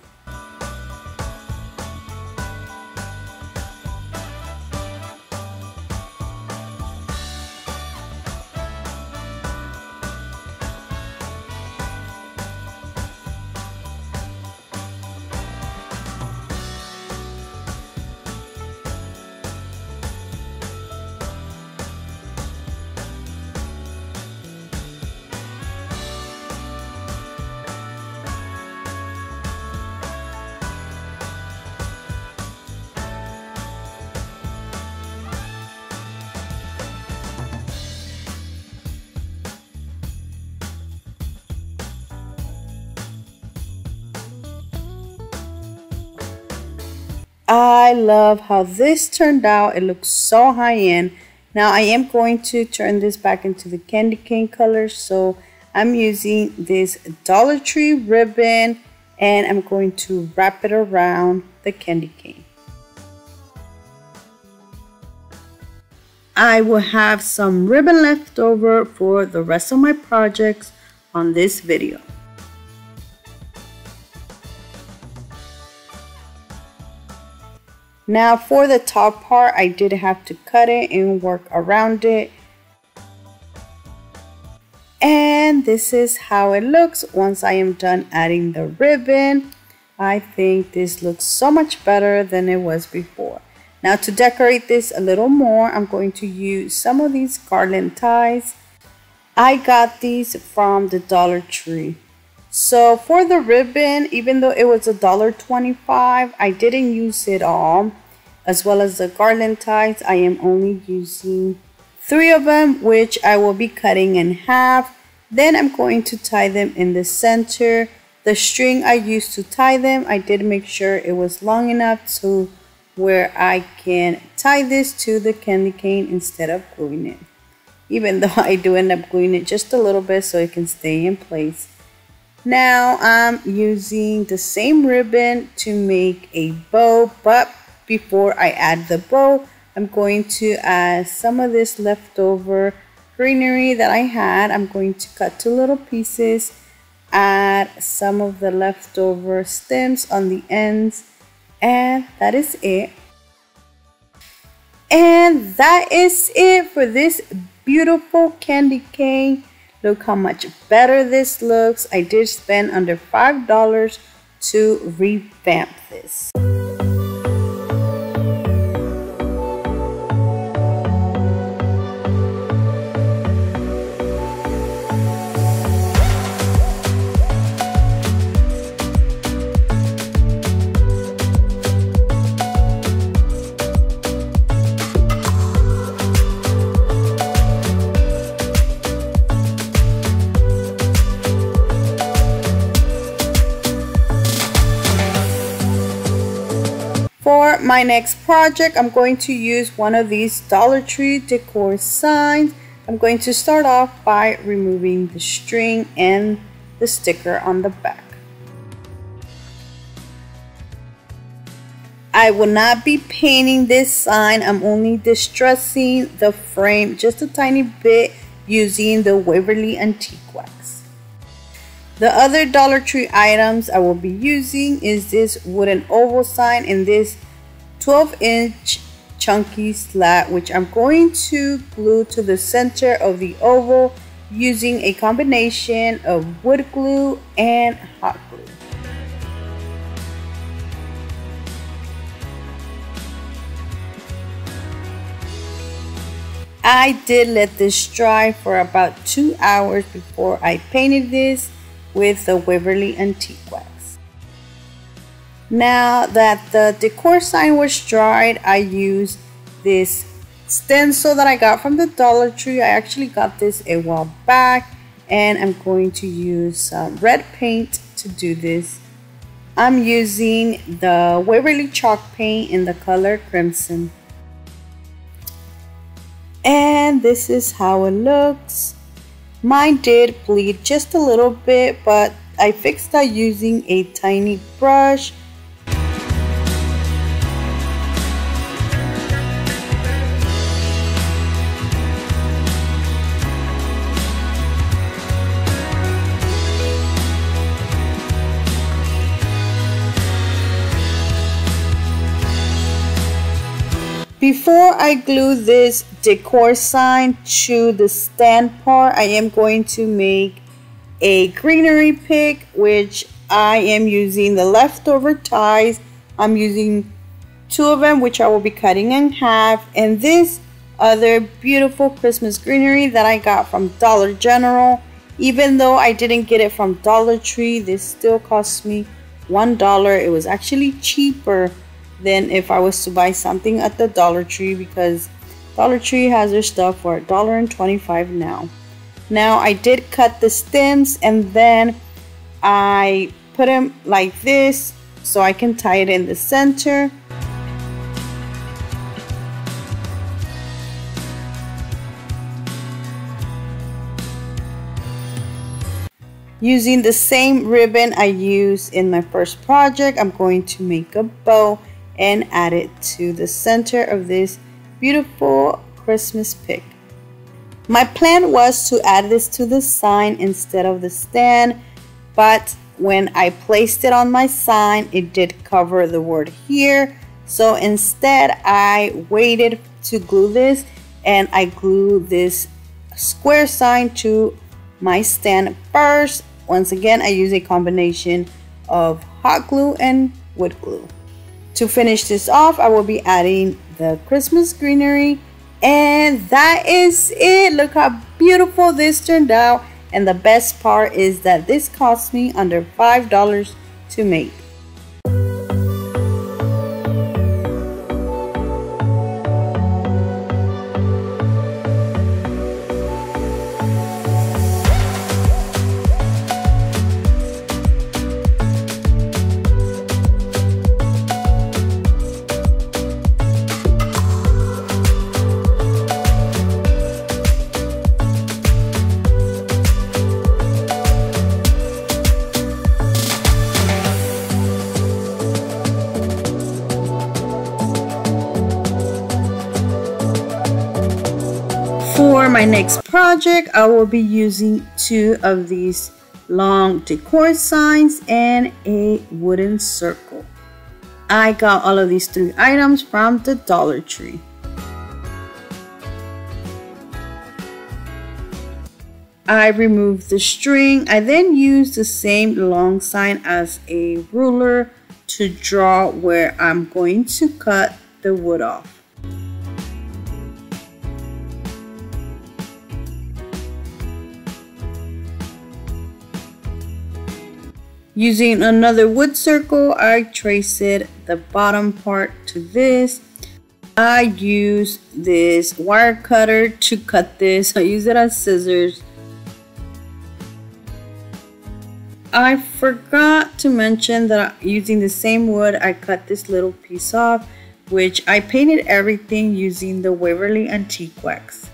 I love how this turned out. It looks so high-end. Now I am going to turn this back into the candy cane color. So I'm using this Dollar Tree ribbon and I'm going to wrap it around the candy cane. I will have some ribbon left over for the rest of my projects on this video. Now for the top part, I did have to cut it and work around it. And this is how it looks once I am done adding the ribbon. I think this looks so much better than it was before. Now to decorate this a little more, I'm going to use some of these garland ties. I got these from the Dollar Tree. So for the ribbon, even though it was $1.25, I didn't use it all. As well as the garland ties, I am only using 3 of them, which I will be cutting in half. Then I'm going to tie them in the center. The string I used to tie them, I did make sure it was long enough to where I can tie this to the candy cane instead of gluing it. Even though I do end up gluing it just a little bit so it can stay in place. Now I'm using the same ribbon to make a bow, but before I add the bow, I'm going to add some of this leftover greenery that I had. I'm going to cut to little pieces, add some of the leftover stems on the ends, and that is it. And that is it for this beautiful candy cane. Look how much better this looks. I did spend under $5 to revamp this. For my next project, I'm going to use one of these Dollar Tree decor signs. I'm going to start off by removing the string and the sticker on the back. I will not be painting this sign. I'm only distressing the frame just a tiny bit using the Waverly Antique Wax. The other Dollar Tree items I will be using is this wooden oval sign and this 12-inch chunky slat, which I'm going to glue to the center of the oval using a combination of wood glue and hot glue. I did let this dry for about 2 hours before I painted this with the Waverly Antique Wax. Now that the decor sign was dried, I used this stencil that I got from the Dollar Tree. I actually got this a while back, and I'm going to use some red paint to do this. I'm using the Waverly chalk paint in the color Crimson. And this is how it looks. Mine did bleed just a little bit, but I fixed that using a tiny brush. Before I glue this decor sign to the stand part, I am going to make a greenery pick, which I am using the leftover ties. I'm using 2 of them, which I will be cutting in half, and this other beautiful Christmas greenery that I got from Dollar General. Even though I didn't get it from Dollar Tree, this still cost me $1. It was actually cheaper than if I was to buy something at the Dollar Tree, because Dollar Tree has their stuff for $1.25 now. Now I did cut the stems and then I put them like this so I can tie it in the center. Using the same ribbon I used in my first project, I'm going to make a bow and add it to the center of this beautiful Christmas pick. My plan was to add this to the sign instead of the stand, but when I placed it on my sign, it did cover the word here. So instead, I waited to glue this, and I glued this square sign to my stand first. Once again, I use a combination of hot glue and wood glue. To finish this off, I will be adding the Christmas greenery, and that is it. Look how beautiful this turned out, and the best part is that this cost me under $5 to make. For my next project, I will be using 2 of these long decor signs and a wooden circle. I got all of these 3 items from the Dollar Tree. I removed the string. I then used the same long sign as a ruler to draw where I'm going to cut the wood off. Using another wood circle, I traced the bottom part to this. I used this wire cutter to cut this. I use it as scissors. I forgot to mention that using the same wood, I cut this little piece off, which I painted everything using the Waverly Antique Wax.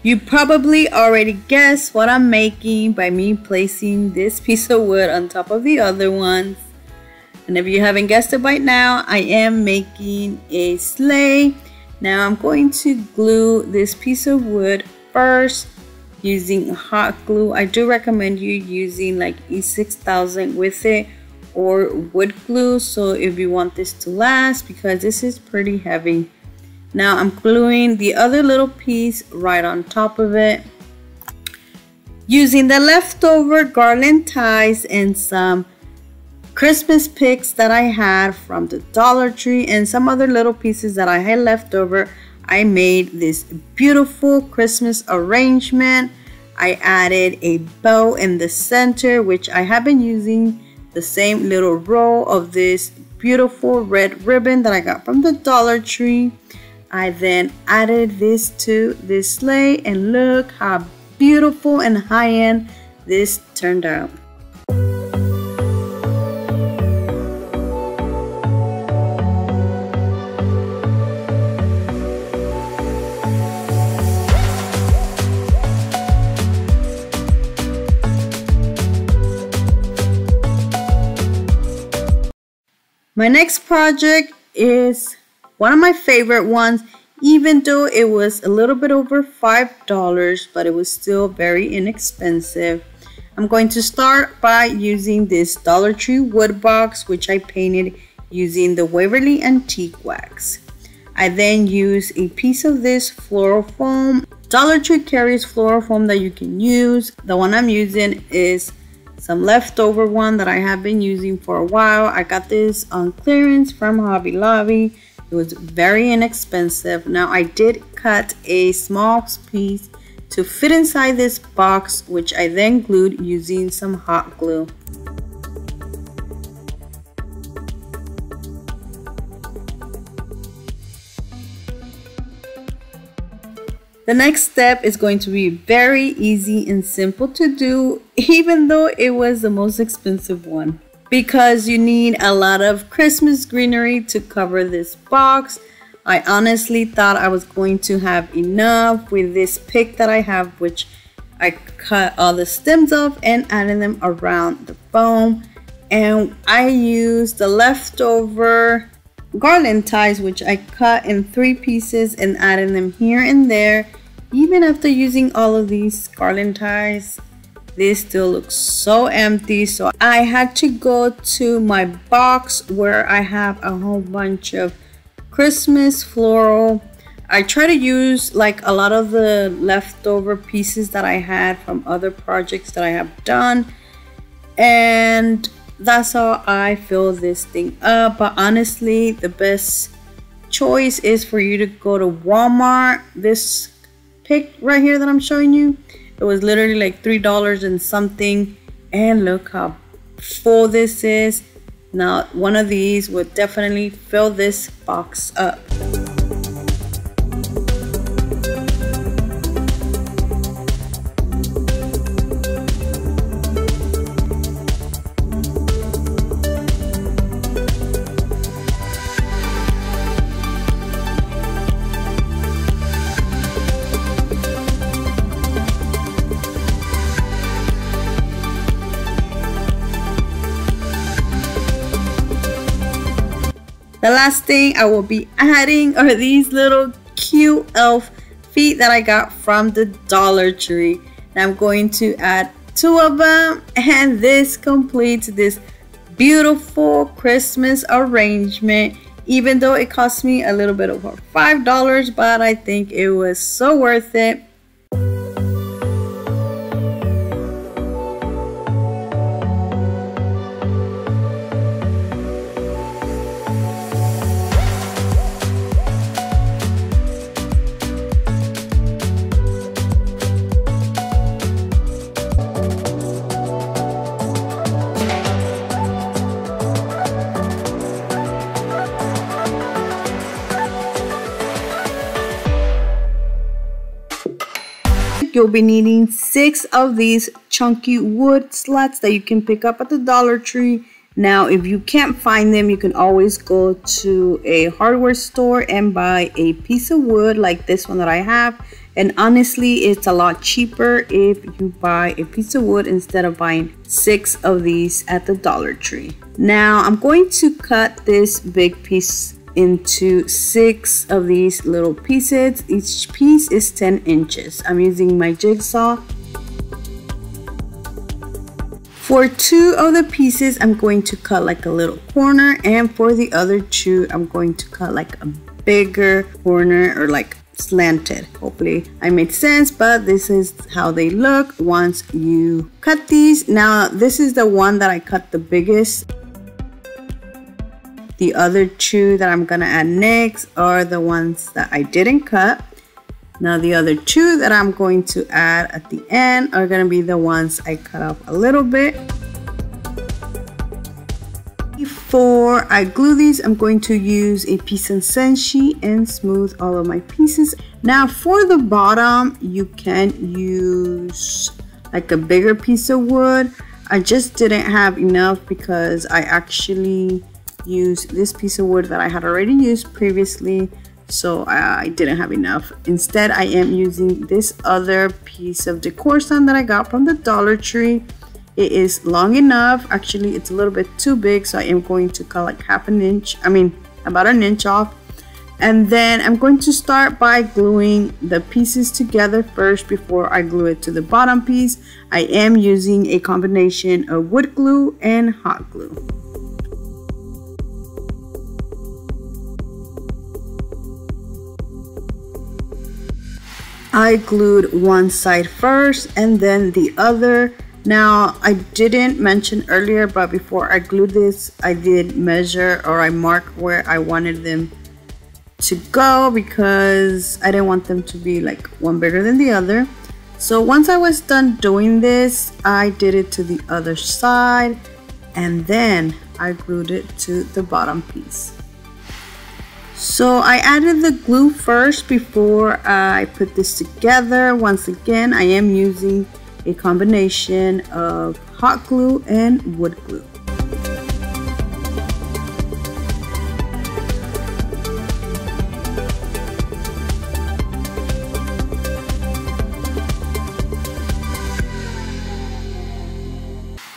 You probably already guessed what I'm making by me placing this piece of wood on top of the other ones. And if you haven't guessed it by now, I am making a sleigh. Now I'm going to glue this piece of wood first using hot glue. I do recommend you using like E6000 with it or wood glue, so if you want this to last, because this is pretty heavy. Now I'm gluing the other little piece right on top of it. Using the leftover garland ties and some Christmas picks that I had from the Dollar Tree and some other little pieces that I had left over, I made this beautiful Christmas arrangement. I added a bow in the center, which I have been using the same little roll of this beautiful red ribbon that I got from the Dollar Tree. I then added this to this sleigh, and look how beautiful and high-end this turned out. My next project is one of my favorite ones, even though it was a little bit over $5, but it was still very inexpensive. I'm going to start by using this Dollar Tree wood box, which I painted using the Waverly Antique Wax. I then use a piece of this floral foam. Dollar Tree carries floral foam that you can use. The one I'm using is some leftover one that I have been using for a while. I got this on clearance from Hobby Lobby. It was very inexpensive. Now I did cut a small piece to fit inside this box, which I then glued using some hot glue. The next step is going to be very easy and simple to do, even though it was the most expensive one, because you need a lot of Christmas greenery to cover this box. I honestly thought I was going to have enough with this pick that I have, which I cut all the stems off and added them around the foam. And I used the leftover garland ties, which I cut in 3 pieces and added them here and there. Even after using all of these garland ties, this still looks so empty. So I had to go to my box where I have a whole bunch of Christmas floral. I try to use like a lot of the leftover pieces that I had from other projects that I have done, and that's how I fill this thing up. But honestly, the best choice is for you to go to Walmart. This pick right here that I'm showing you, it was literally like $3 and something, and look how full this is. Now one of these would definitely fill this box up. The last thing I will be adding are these little cute elf feet that I got from the Dollar Tree. And I'm going to add 2 of them, and this completes this beautiful Christmas arrangement. Even though it cost me a little bit over $5, but I think it was so worth it. You'll be needing 6 of these chunky wood slats that you can pick up at the Dollar Tree. Now, if you can't find them, you can always go to a hardware store and buy a piece of wood like this one that I have. And honestly, it's a lot cheaper if you buy a piece of wood instead of buying 6 of these at the Dollar Tree. Now, I'm going to cut this big piece into 6 of these little pieces. Each piece is 10 inches. I'm using my jigsaw. For 2 of the pieces, I'm going to cut like a little corner, and for the other 2, I'm going to cut like a bigger corner, or like slanted. Hopefully I made sense, but this is how they look once you cut these. Now, this is the one that I cut the biggest. The other 2 that I'm gonna add next are the ones that I didn't cut. Now the other 2 that I'm going to add at the end are gonna be the ones I cut off a little bit. Before I glue these, I'm going to use a piece of senshi and smooth all of my pieces. Now for the bottom, you can use like a bigger piece of wood. I just didn't have enough because I actually use this piece of wood that I had already used previously, so I didn't have enough. Instead, I am using this other piece of decor stand that I got from the Dollar Tree. It is long enough. Actually, it's a little bit too big, so I am going to cut like about an inch off. And then I'm going to start by gluing the pieces together first before I glue it to the bottom piece. I am using a combination of wood glue and hot glue. I glued one side first and then the other. Now, I didn't mention earlier, but before I glued this, I did measure, or I marked where I wanted them to go because I didn't want them to be like one bigger than the other. So once I was done doing this, I did it to the other side and then I glued it to the bottom piece. So I added the glue first before I put this together. Once again, I am using a combination of hot glue and wood glue.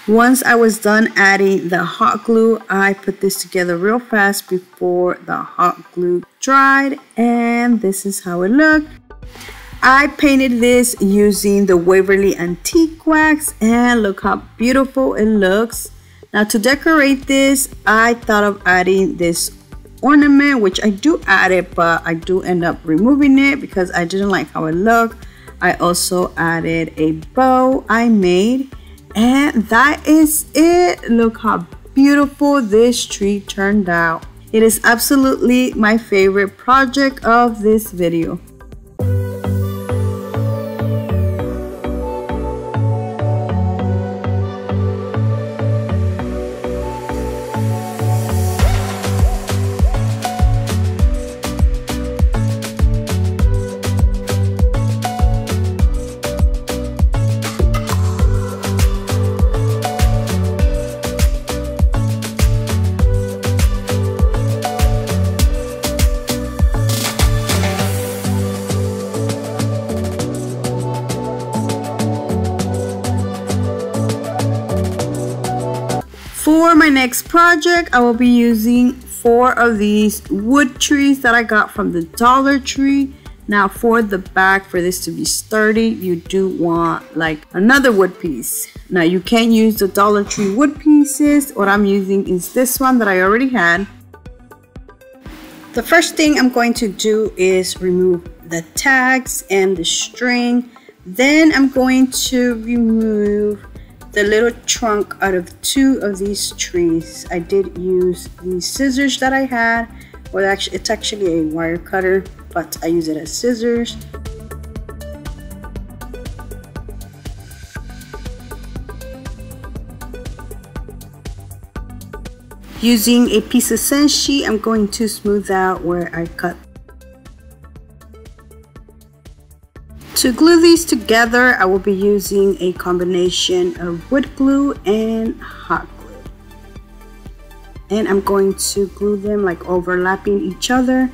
Once I was done adding the hot glue, I put this together real fast before the hot glue dried, and this is how it looked. I painted this using the Waverly Antique Wax, and look how beautiful it looks. Now to decorate this, I thought of adding this ornament, which I do add it, but I do end up removing it because I didn't like how it looked. I also added a bow I made. And that is it. Look how beautiful this tree turned out. It is absolutely my favorite project of this video. For my next project, I will be using 4 of these wood trees that I got from the Dollar Tree. Now for the back, for this to be sturdy, you do want like another wood piece. Now you can use the Dollar Tree wood pieces. What I'm using is this one that I already had. The first thing I'm going to do is remove the tags and the string. Then I'm going to remove the little trunk out of 2 of these trees. I did use these scissors that I had. Well, actually, it's actually a wire cutter, but I use it as scissors. Using a piece of senshi, I'm going to smooth out where I cut. To glue these together, I will be using a combination of wood glue and hot glue. And I'm going to glue them like overlapping each other.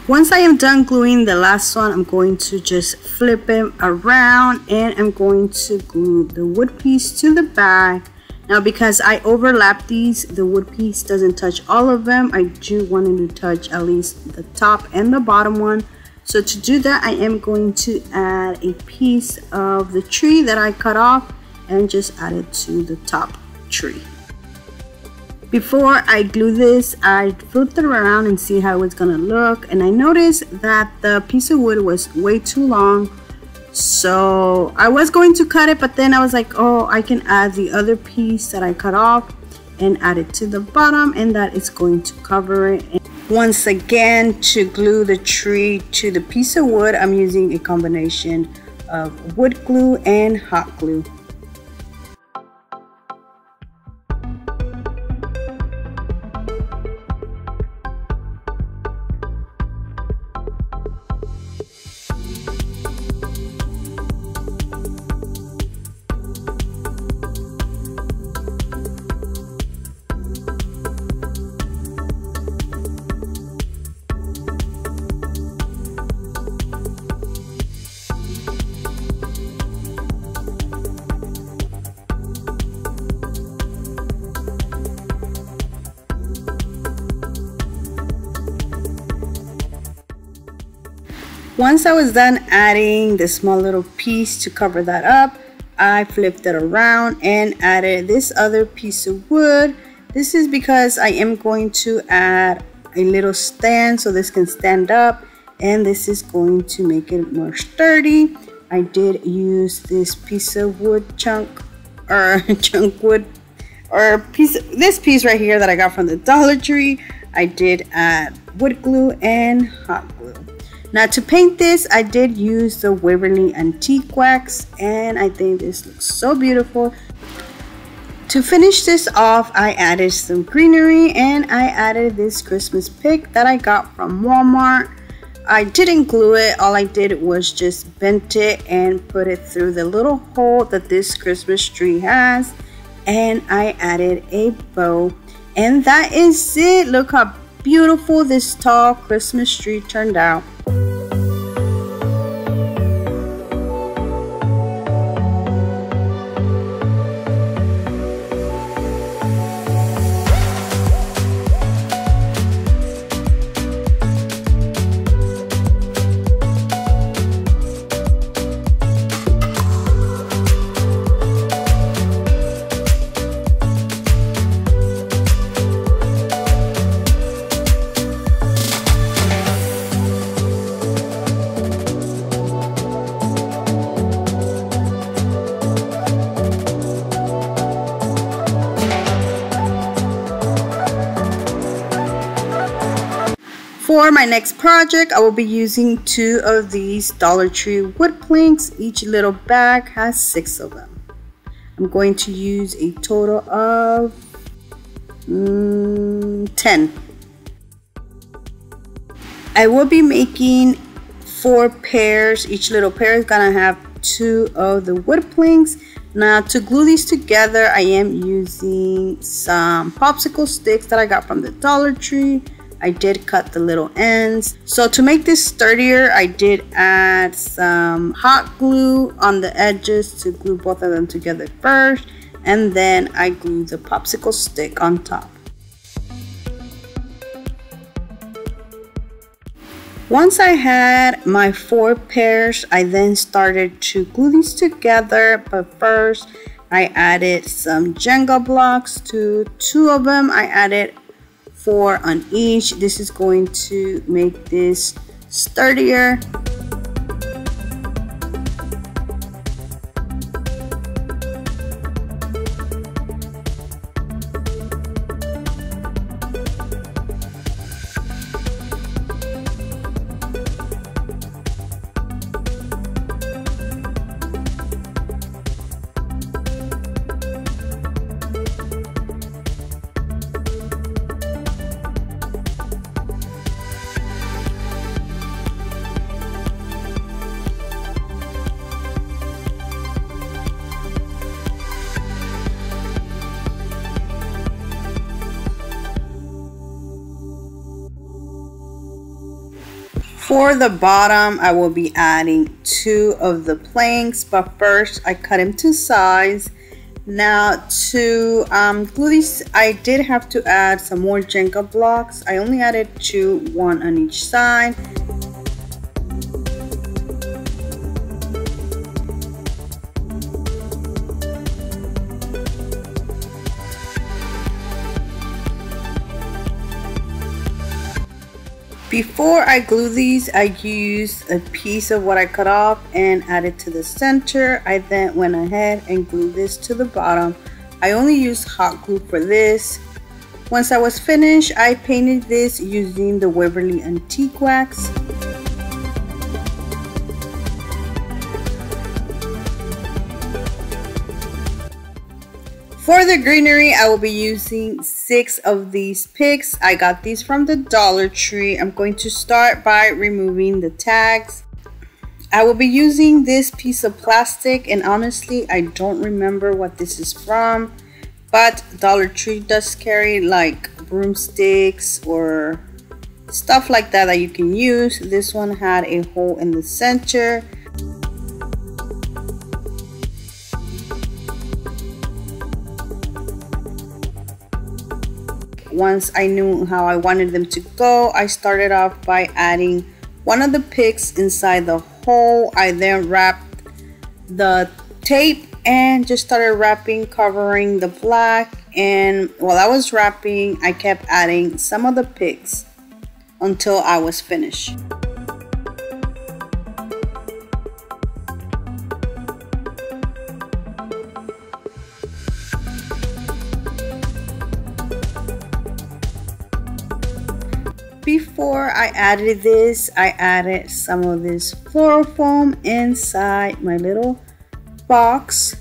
Once I am done gluing the last one, I'm going to just flip it around and I'm going to glue the wood piece to the back. Now because I overlap these, the wood piece doesn't touch all of them. I do want it to touch at least the top and the bottom one. So to do that, I am going to add a piece of the tree that I cut off and just add it to the top tree. Before I glue this, I flipped it around and see how it's gonna look, and I noticed that the piece of wood was way too long. So I was going to cut it, but then I was like, oh, I can add the other piece that I cut off and add it to the bottom, and that is going to cover it. And once again, to glue the tree to the piece of wood, I'm using a combination of wood glue and hot glue. Once I was done adding the small little piece to cover that up, I flipped it around and added this other piece of wood. This is because I am going to add a little stand so this can stand up, and this is going to make it more sturdy. I did use this piece of wood chunk, or chunk wood, or this piece right here that I got from the Dollar Tree. I did add wood glue and hot glue. Now to paint this, I did use the Waverly Antique Wax, and I think this looks so beautiful. To finish this off, I added some greenery, and I added this Christmas pick that I got from Walmart. I didn't glue it. All I did was just bent it and put it through the little hole that this Christmas tree has, and I added a bow, and that is it. Look how beautiful this tall Christmas tree turned out. For my next project, I will be using 2 of these Dollar Tree wood planks. Each little bag has 6 of them. I'm going to use a total of 10. I will be making 4 pairs. Each little pair is gonna have 2 of the wood planks. Now to glue these together, I am using some popsicle sticks that I got from the Dollar Tree. I did cut the little ends. So to make this sturdier, I did add some hot glue on the edges to glue both of them together first, and then I glued the popsicle stick on top. Once I had my 4 pairs, I then started to glue these together, but first I added some Jenga blocks to 2 of them. I added 4 on each. This is going to make this sturdier. For the bottom, I will be adding 2 of the planks, but first I cut them to size. Now to glue these, I did have to add some more Jenga blocks. I only added 2, 1 on each side. Before I glue these, I used a piece of what I cut off and added to the center. I then went ahead and glued this to the bottom. I only used hot glue for this. Once I was finished, I painted this using the Waverly Antique Wax. For the greenery, I will be using 6 of these picks. I got these from the Dollar Tree. I'm going to start by removing the tags. I will be using this piece of plastic, and honestly, I don't remember what this is from, but Dollar Tree does carry like broomsticks or stuff like that that you can use. This one had a hole in the center. Once I knew how I wanted them to go, I started off by adding one of the picks inside the hole. I then wrapped the tape and just started wrapping, covering the black. And while I was wrapping, I kept adding some of the pics until I was finished. Before I added this, I added some of this floral foam inside my little box.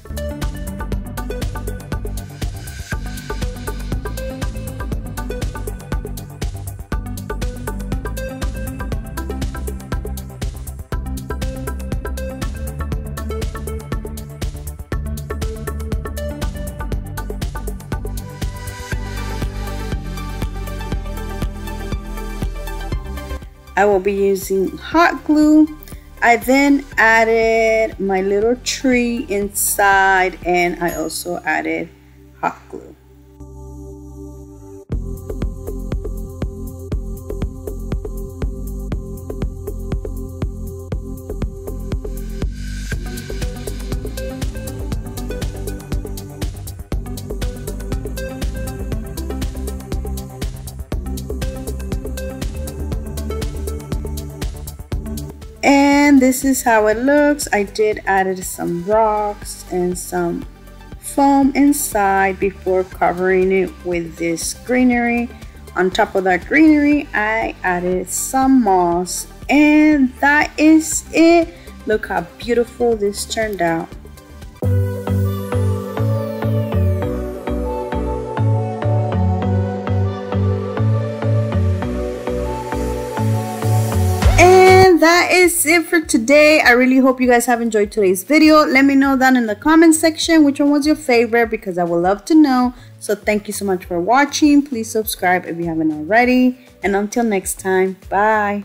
I will be using hot glue. I then added my little tree inside, and I also added hot glue. And this is how it looks. I did added some rocks and some foam inside before covering it with this greenery. On top of that greenery, I added some moss, and that is it. Look how beautiful this turned out. That is it for today. I really hope you guys have enjoyed today's video. Let me know down in the comment section which one was your favorite, because I would love to know. So thank you so much for watching. Please subscribe if you haven't already. And until next time, bye.